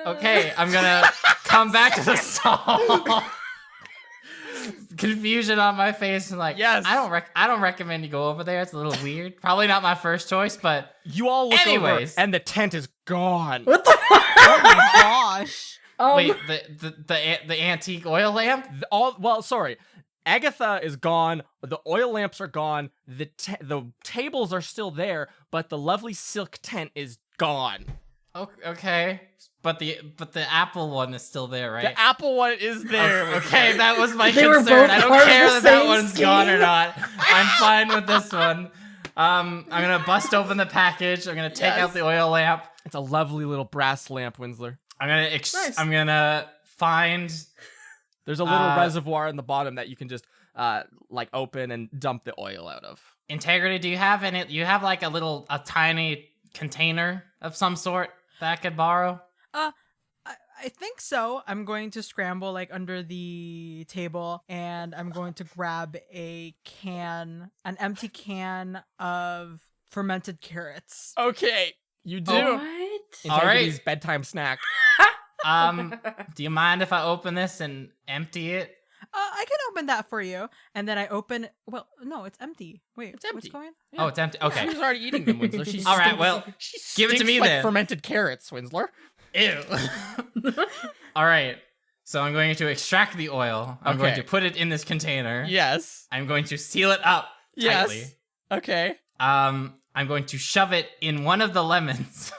Okay, I'm gonna come back to the stall. Confusion on my face and like, Yes. I don't recommend you go over there. It's a little weird. Probably not my first choice, but You all look Anyways. over, and the tent is gone. What the fuck? Oh my gosh. wait, the antique oil lamp? Sorry. Agatha is gone. The oil lamps are gone. The tables are still there, but the lovely silk tent is gone. Okay, but the apple one is still there, right? The apple one is there. Okay, that was my They were concern. both I don't part of care the that same one's gone or scheme. not. I'm fine with this one. I'm gonna bust open the package. I'm gonna take out the oil lamp. It's a lovely little brass lamp, Winsler. I'm gonna Nice. I'm gonna find. There's a little Uh, reservoir in the bottom that you can just like open and dump the oil out of. Integrity, do you have any? You have like a tiny container of some sort that I could borrow? I think so. I'm going to scramble like under the table, and I'm going to grab an empty can of fermented carrots. Okay, you do. What? All right. Integrity's bedtime snack. Do you mind if I open this and empty it? I can open that for you. And then I open. Well, no, it's empty. Wait, It's empty. what's going on? Oh, it's empty. Okay. She was already eating them, Winsler. She All right, stinks- well, she give it to stinks me like then. fermented carrots, Winsler. Ew. All right. So I'm going to extract the oil. I'm going Okay. to put it in this container. Yes. I'm going to seal it up Yes. tightly. Okay. I'm going to shove it in one of the lemons.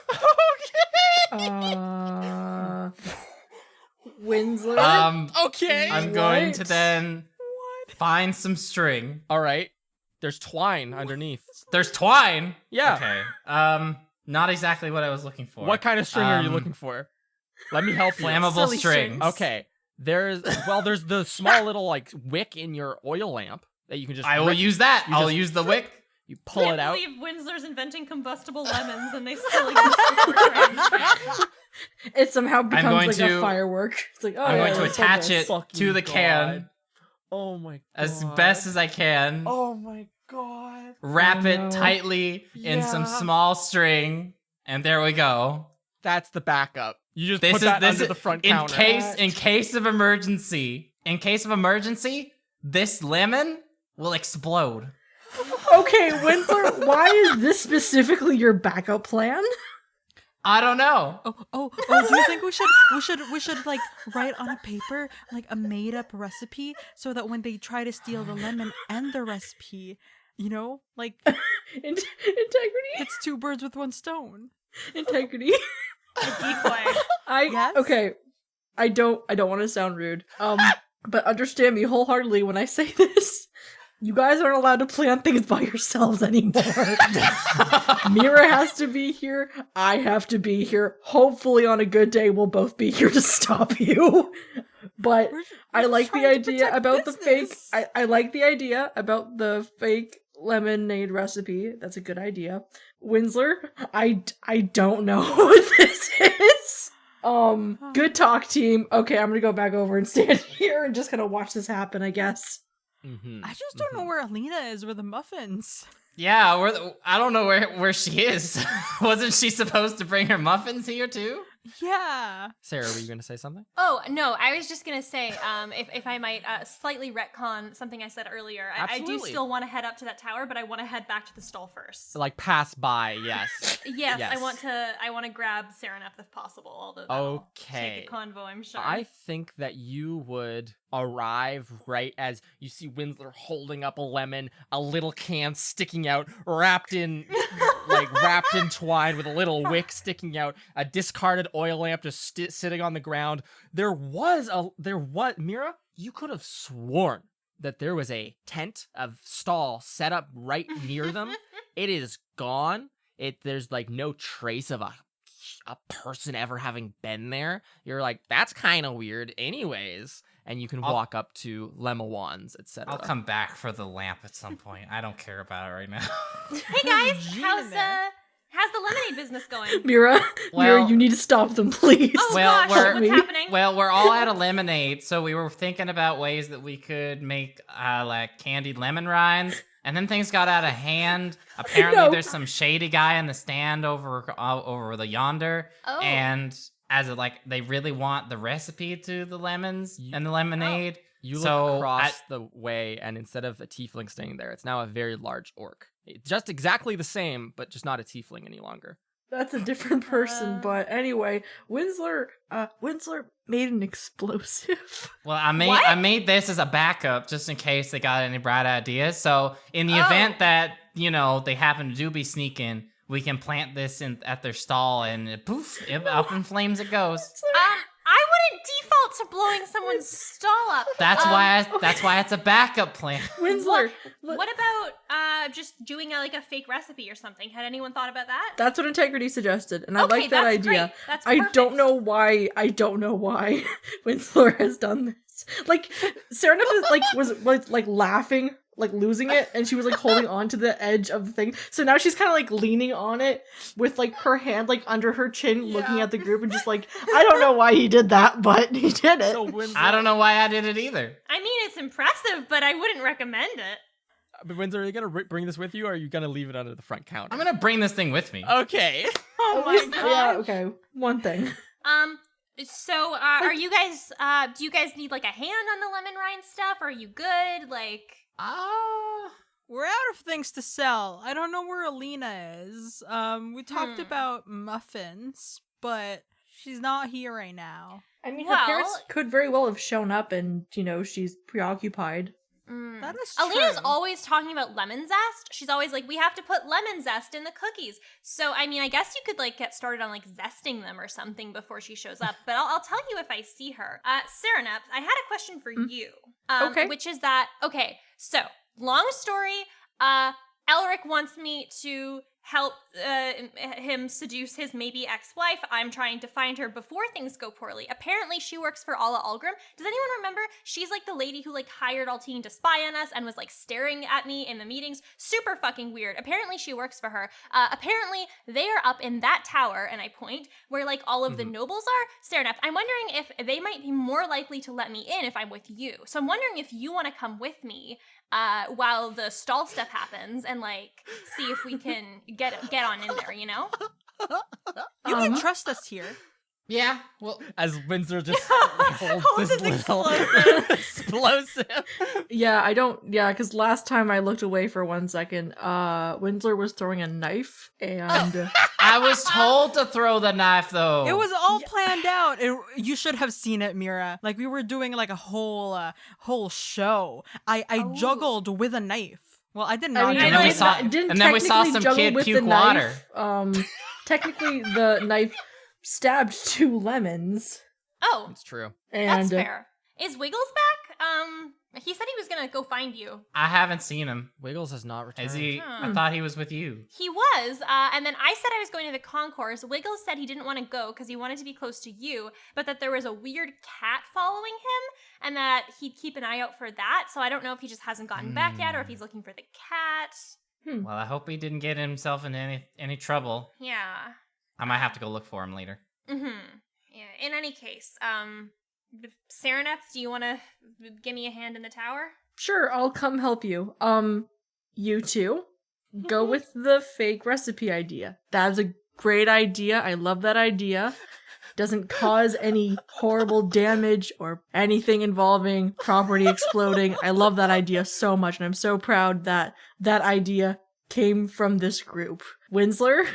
Winsler. Okay. I'm going to What? then find some string. All right. There's twine underneath. There's twine. Yeah. Okay. Not exactly what I was looking for. What kind of string are you Um, looking for? Let me help you. Flammable Silly strings. strings. Okay. There's the small little like wick in your oil lamp that you can just I will rip- use that. You I'll just- use the wick. you pull Can't it out. believe Windsor's inventing combustible lemons and they still exist. It somehow becomes going like to- a firework. It's like, oh, I'm yeah, going to let's attach focus. it Fucking to the can God. Oh my god. as best as I can. Oh my god. Wrap Oh, it no. tightly in some Yeah. small string, and there we go. That's the backup. You just This put is that this under is the front in counter. case of emergency. In case of emergency, this lemon will explode. Okay, Winsler, why is this specifically your backup plan? I don't know. Oh, do you think we should like write on a paper like a made up recipe so that when they try to steal the lemon and the recipe, you know, like Integrity? it's two birds with one stone. Integrity. A decoy. Yes? Okay. I don't want to sound rude. But understand me wholeheartedly when I say this. You guys aren't allowed to plan things by yourselves anymore. Mira has to be here. I have to be here. Hopefully on a good day we'll both be here to stop you. But I like the idea about the fake. I like the idea about the fake lemonade recipe. That's a good idea. Winsler, I don't know what this is. Good talk, team. Okay, I'm gonna go back over and stand here and just kind of watch this happen, I guess. Mm-hmm. I just don't know where Alina is with the muffins. Yeah, I don't know where she is. Wasn't she supposed to bring her muffins here too? Yeah. Sarah, were you going to say something? Oh, no, I was just going to say, if I might slightly retcon something I said earlier, I do Absolutely. still want to head up to that tower, but I want to head back to the stall first. Like pass by, yes. Yes, Yes. I want to grab Sereneth if possible, although that'll Okay. take a convo, I'm sure. I think that you would arrive right as you see Winsler holding up a lemon, a little can sticking out, wrapped in twine with a little wick sticking out, a discarded oil lamp just sitting on the ground. There was Mira, you could have sworn that there was a tent of stall set up right near them. It is gone. There's like no trace of a person ever having been there. You're like, that's kind of weird anyways. And you can walk up to Lemawans, etc. I'll come back for the lamp at some point. I don't care about it right now. Hey guys, Gene how's in there. how's the lemonade business going? Mira, Well- you need to stop them, please. Oh Well, gosh, we're- what's happening? Well, we're all out of lemonade, so we were thinking about ways that we could make like candied lemon rinds. And then things got out of hand. Apparently, No. there's some shady guy in the stand over the yonder, Oh. and they really want the recipe to the lemons and the lemonade. You look So, across the way, and instead of a tiefling staying there, it's now a very large orc. Just exactly the same, but just not a tiefling any longer. That's a different person, but anyway, Winsler made an explosive. Well, I made this as a backup just in case they got any bright ideas. So in the Oh. event that they happen to be sneaking, we can plant this at their stall and poof, up in flames it goes. I wouldn't default to blowing someone's stall up. That's why it's a backup plan. Winsler, What about just doing a fake recipe or something? Had anyone thought about that? that's what Integrity suggested, and I Okay, like that that's idea. great. That's I don't perfect. know why. Winsler has done this. Like Serenith was laughing, like losing it, and she was like holding on to the edge of the thing. So now she's kind of like leaning on it with like her hand like under her chin, looking at the group, and just like, I don't know why he did that, but he did it. So Winsler, I don't know why I did it either. I mean, it's impressive, but I wouldn't recommend it. But Winsler, are you gonna bring this with you, or are you gonna leave it under the front counter? I'm gonna bring this thing with me. Okay. Oh At my least- god. Yeah. Okay. One thing. So, are you guys, do you guys need like a hand on the lemon rind stuff? Are you good? Like, We're out of things to sell. I don't know where Alina is. We talked about muffins, but she's not here right now. I mean, Well- her parents could very well have shown up and, she's preoccupied. That is true. Alina's always talking about lemon zest. She's always like, we have to put lemon zest in the cookies. So, I mean, I guess you could like get started on like zesting them or something before she shows up. But I'll tell you if I see her. Serenep, I had a question for you. Okay. Which is that, okay, so long story, Elric wants me to help him seduce his maybe ex-wife. I'm trying to find her before things go poorly. Apparently she works for Alla Algrim. Does anyone remember? She's like the lady who like hired Altine to spy on us and was like staring at me in the meetings. Super fucking weird. Apparently she works for her. Apparently they are up in that tower, and I point, where like all of the nobles are. Serenep, I'm wondering if they might be more likely to let me in if I'm with you. So I'm wondering if you want to come with me while the stall stuff happens and like see if we can get on in there, you know? You can trust us here. Yeah, well, As Windsor just holds this little explosive. Yeah, because last time I looked away for 1 second, Winsler was throwing a knife, and I was told to throw the knife, though. It was all planned out. You should have seen it, Mira. Like we were doing like a whole show. I juggled with a knife. Well, I did not. I mean, And then we saw- didn't and then we saw technically some juggle kid with puke the water. knife. Technically, the knife stabbed 2 lemons, Oh, It's true. and that's fair. Is Wiggles back? He said he was gonna go find you. I haven't seen him. Wiggles has not returned. Is he? Hmm. I thought he was with you. He was, and then I said I was going to the concourse. Wiggles said he didn't want to go because he wanted to be close to you, but that there was a weird cat following him, and that he'd keep an eye out for that. So I don't know if he just hasn't gotten back yet, or if he's looking for the cat. Well, I hope he didn't get himself into any trouble. Yeah. I might have to go look for him later. Mm-hmm. Yeah. In any case, Serenep, do you want to give me a hand in the tower? sure, I'll come help you. You two, go with the fake recipe idea. That's a great idea. I love that idea. Doesn't cause any horrible damage or anything involving property exploding. I love that idea so much, and I'm so proud that that idea came from this group. Winsler,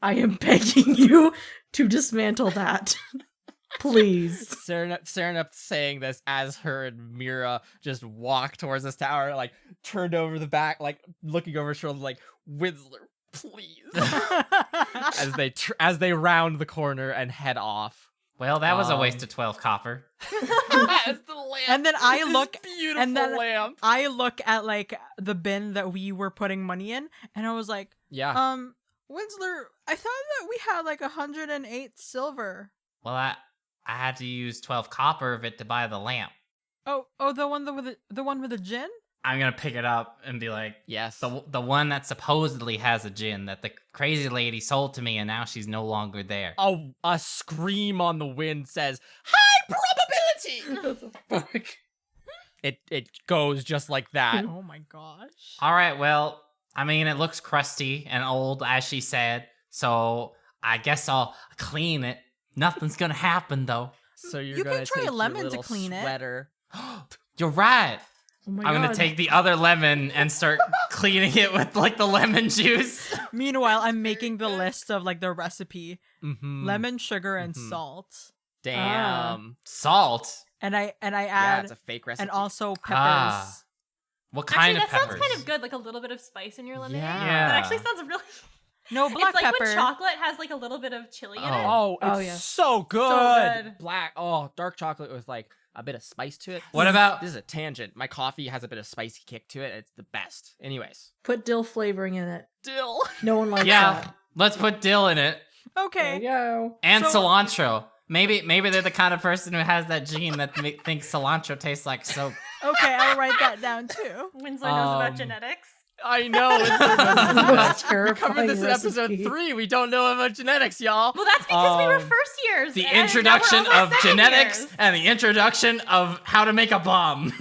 I am begging you to dismantle that. Please. Serenep saying this as her and Mira just walk towards this tower, like turned over the back, like looking over her shoulder, like Winsler, please. as they round the corner and head off. Well, that was a waste of 12 copper. As the lamp. And then I this look, beautiful and then lamp. I look at like the bin that we were putting money in, and I was like, Yeah. Winsler, I thought that we had like 108 silver. Well, I had to use 12 copper of it to buy the lamp. Oh, the one with the gin? I'm gonna pick it up and be like, Yes. the one that supposedly has a gin that the crazy lady sold to me, and now she's no longer there. A scream on the wind says, "High probability." What the fuck? It goes just like that. Oh my gosh. All right, well, I mean, it looks crusty and old, as she said, so I guess I'll clean it. Nothing's gonna happen, though. So you're You can gonna try take a lemon your to little clean it. sweater. You're right. Oh my I'm god. gonna take the other lemon and start cleaning it with like the lemon juice. Meanwhile, I'm making the list of like the recipe: Mm-hmm. lemon, sugar, and salt. Damn. Salt. And I Yeah, add it's a fake recipe. and also peppers. Ah. What kind Actually, of that peppers? sounds kind of good, like a little bit of spice in your lemonade. Yeah. That actually sounds really. No, black It's like pepper. when chocolate has like a little bit of chili in it. Oh, it's Oh, yeah. so good. good. Black. Oh, dark chocolate with like a bit of spice to it. What about- This is a tangent. My coffee has a bit of spicy kick to it. It's the best. Anyways, Put dill flavoring in it. dill. No one likes Yeah, that. let's put dill in it There Okay. you go. and So- cilantro. Maybe they're the kind of person who has that gene that thinks cilantro tastes like soap. Okay, I'll write that down too. Winslow knows about Um, genetics. I know. It's Most we covered terrifying this in episode recipe. 3. We don't know about genetics, y'all. Well, that's because we were Um, first years. The and now we're introduction almost of second genetics years. and the introduction of how to make a bomb.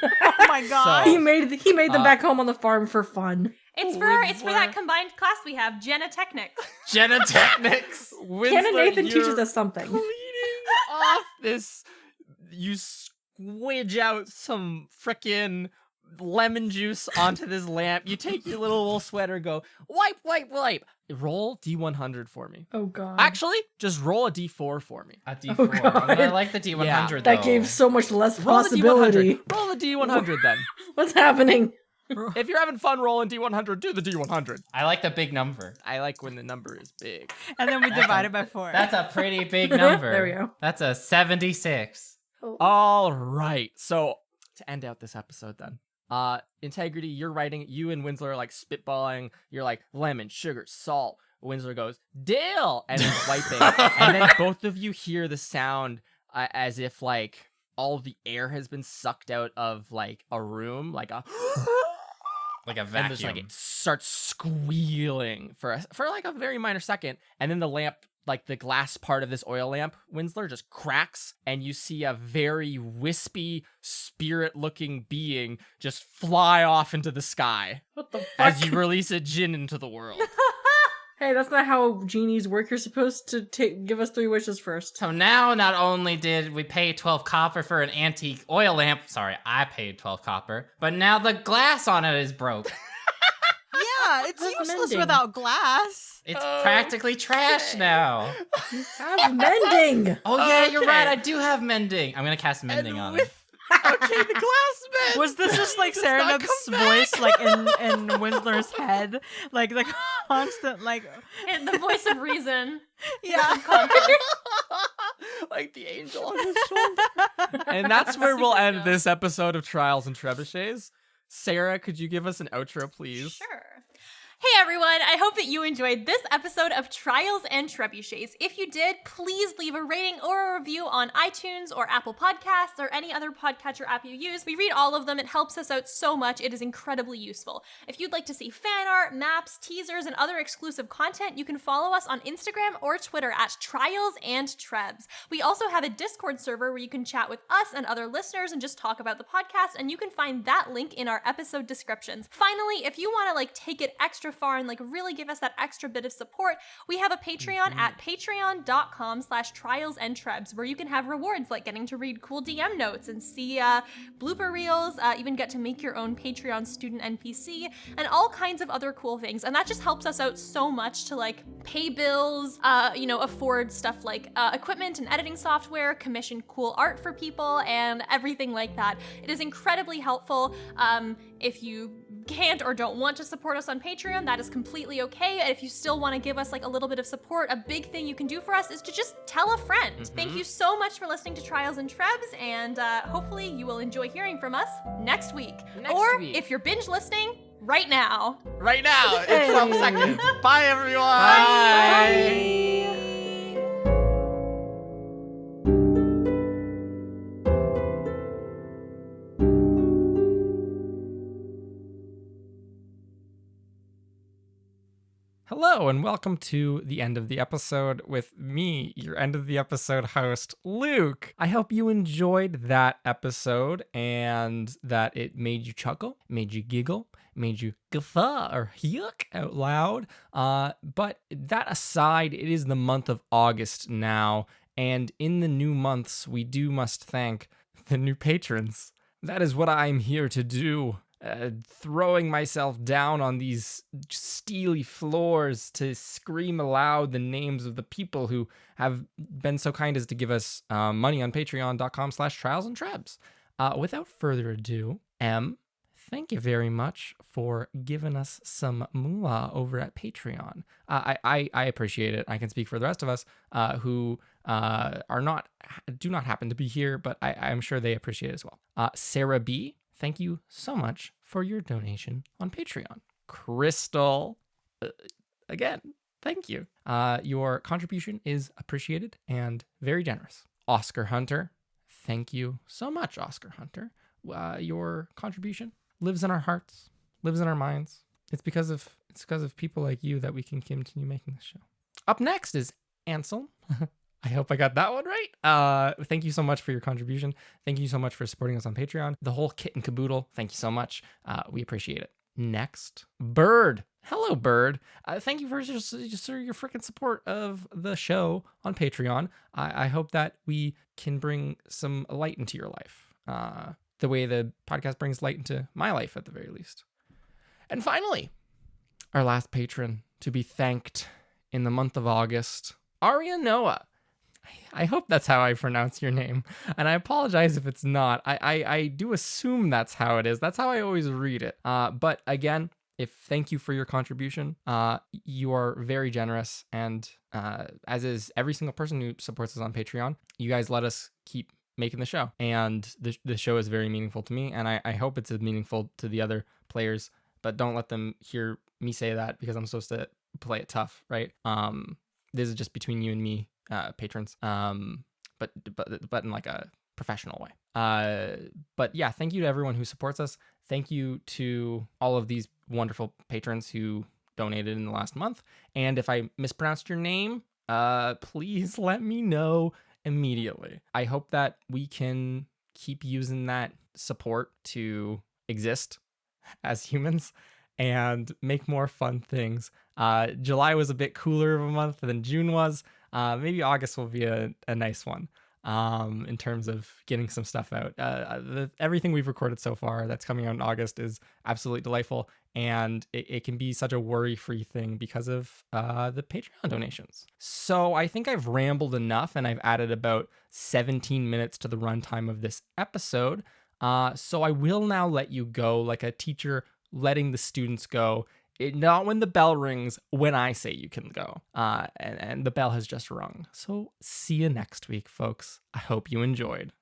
Oh my god. So- He made them back home on the farm for fun. It's for that combined class we have, genetechnics. Genetechnics. Canon Nathan teaches us something. Cleaning off this. You squidge out some frickin' lemon juice onto this lamp. You take your little wool sweater, go wipe, wipe, wipe. Roll D100 for me. Oh god. Actually, just roll a D4 for me. A D4. God. I like the D100 Yeah. though. That gave so much less Roll the possibility. D100. Roll the D100 then. What's happening? If you're having fun rolling D100, do the D100. I like the big number. I like when the number is big. And then we divide it by 4. That's a pretty big number. There we go. That's a 76. All right. So to end out this episode then. Integrity, you're writing, you and Winslow are like spitballing, you're like lemon, sugar, salt. Winslow goes, dill, and is wiping. And then both of you hear the sound as if like all the air has been sucked out of like a room, like a Like a and vacuum. just like it starts squealing for like a very minor second, and then the lamp, like the glass part of this oil lamp, Winslow, just cracks, and you see a very wispy, spirit-looking being just fly off into the sky What the fuck? as you release a djinn into the world. Hey, that's not how genies work. You're supposed to give us 3 wishes first. So now, not only did we pay 12 copper for an antique oil lamp, sorry, I paid 12 copper, but now the glass on it is broke. Yeah, it's How's useless mending? without glass. It's practically trash now. Have mending! Oh yeah, you're Okay. right, I do have mending. I'm gonna cast mending on it. Okay, the glass man. Was this just like Does not Serenup's come back. voice, like in Winslow's head, like the constant, like And the voice of reason. yeah. like the angel on his shoulder. And that's where we'll end this episode of Trials and Trebuchets. Sarah, could you give us an outro, please? Sure. Hey everyone, I hope that you enjoyed this episode of Trials and Trebuchets. If you did, please leave a rating or a review on iTunes or Apple Podcasts or any other podcatcher app you use. We read all of them. It helps us out so much. It is incredibly useful. If you'd like to see fan art, maps, teasers, and other exclusive content, you can follow us on Instagram or Twitter at Trials and Trebs. We also have a Discord server where you can chat with us and other listeners and just talk about the podcast, and you can find that link in our episode descriptions. Finally, if you want to take it extra far and really give us that extra bit of support, we have a Patreon at patreon.com/trialsandtrebs, where you can have rewards like getting to read cool DM notes and see blooper reels, even get to make your own Patreon student NPC, and all kinds of other cool things. And that just helps us out so much to pay bills, afford stuff like equipment and editing software, commission cool art for people, and everything like that. It is incredibly helpful. If you can't or don't want to support us on Patreon, that is completely okay. And if you still want to give us a little bit of support, a big thing you can do for us is to just tell a friend. Thank you so much for listening to Trials and Trebs, and hopefully you will enjoy hearing from us next week. Or if you're binge listening, right now. Right now, in 12 seconds. Bye, everyone. Bye. Hello, and welcome to the end of the episode with me, your end of the episode host, Luke. I hope you enjoyed that episode and that it made you chuckle, made you giggle, made you guffaw or yuck out loud. But that aside, it is the month of August now, and in the new months, we must thank the new patrons. That is what I'm here to do. Throwing myself down on these steely floors to scream aloud the names of the people who have been so kind as to give us money on patreon.com/trialsandtrebs. Without further ado, thank you very much for giving us some moolah over at Patreon. I appreciate it. I can speak for the rest of us who do not happen to be here, but I'm sure they appreciate it as well. Sarah B., thank you so much for your donation on Patreon. Crystal, again, thank you. Your contribution is appreciated and very generous. Oscar Hunter, thank you so much, Oscar Hunter. Your contribution lives in our hearts, lives in our minds. It's because of people like you that we can continue making this show. Up next is Ansel. I hope I got that one right. Thank you so much for your contribution. Thank you so much for supporting us on Patreon. The whole kit and caboodle, thank you so much. We appreciate it. next, Bird. Hello, Bird. Thank you for your freaking support of the show on Patreon. I hope that we can bring some light into your life, the way the podcast brings light into my life at the very least. And finally, our last patron to be thanked in the month of August, Aria Noah. I hope that's how I pronounce your name, and I apologize if it's not. I do assume that's how it is. That's how I always read it. But again, thank you for your contribution. You are very generous, and as is every single person who supports us on Patreon, you guys let us keep making the show, and the show is very meaningful to me, and I hope it's as meaningful to the other players. But don't let them hear me say that, because I'm supposed to play it tough, right? This is just between you and me, patrons. But in like a professional way. But yeah, thank you to everyone who supports us. Thank you to all of these wonderful patrons who donated in the last month. And if I mispronounced your name, please let me know immediately. I hope that we can keep using that support to exist as humans and make more fun things. July was a bit cooler of a month than June was. Maybe August will be a nice one in terms of getting some stuff out. Everything we've recorded so far that's coming out in August is absolutely delightful, and it can be such a worry-free thing because of the Patreon donations. So I think I've rambled enough, and I've added about 17 minutes to the runtime of this episode. So I will now let you go, like a teacher letting the students go. Not when the bell rings, when I say you can go. And the bell has just rung. So see you next week, folks. I hope you enjoyed.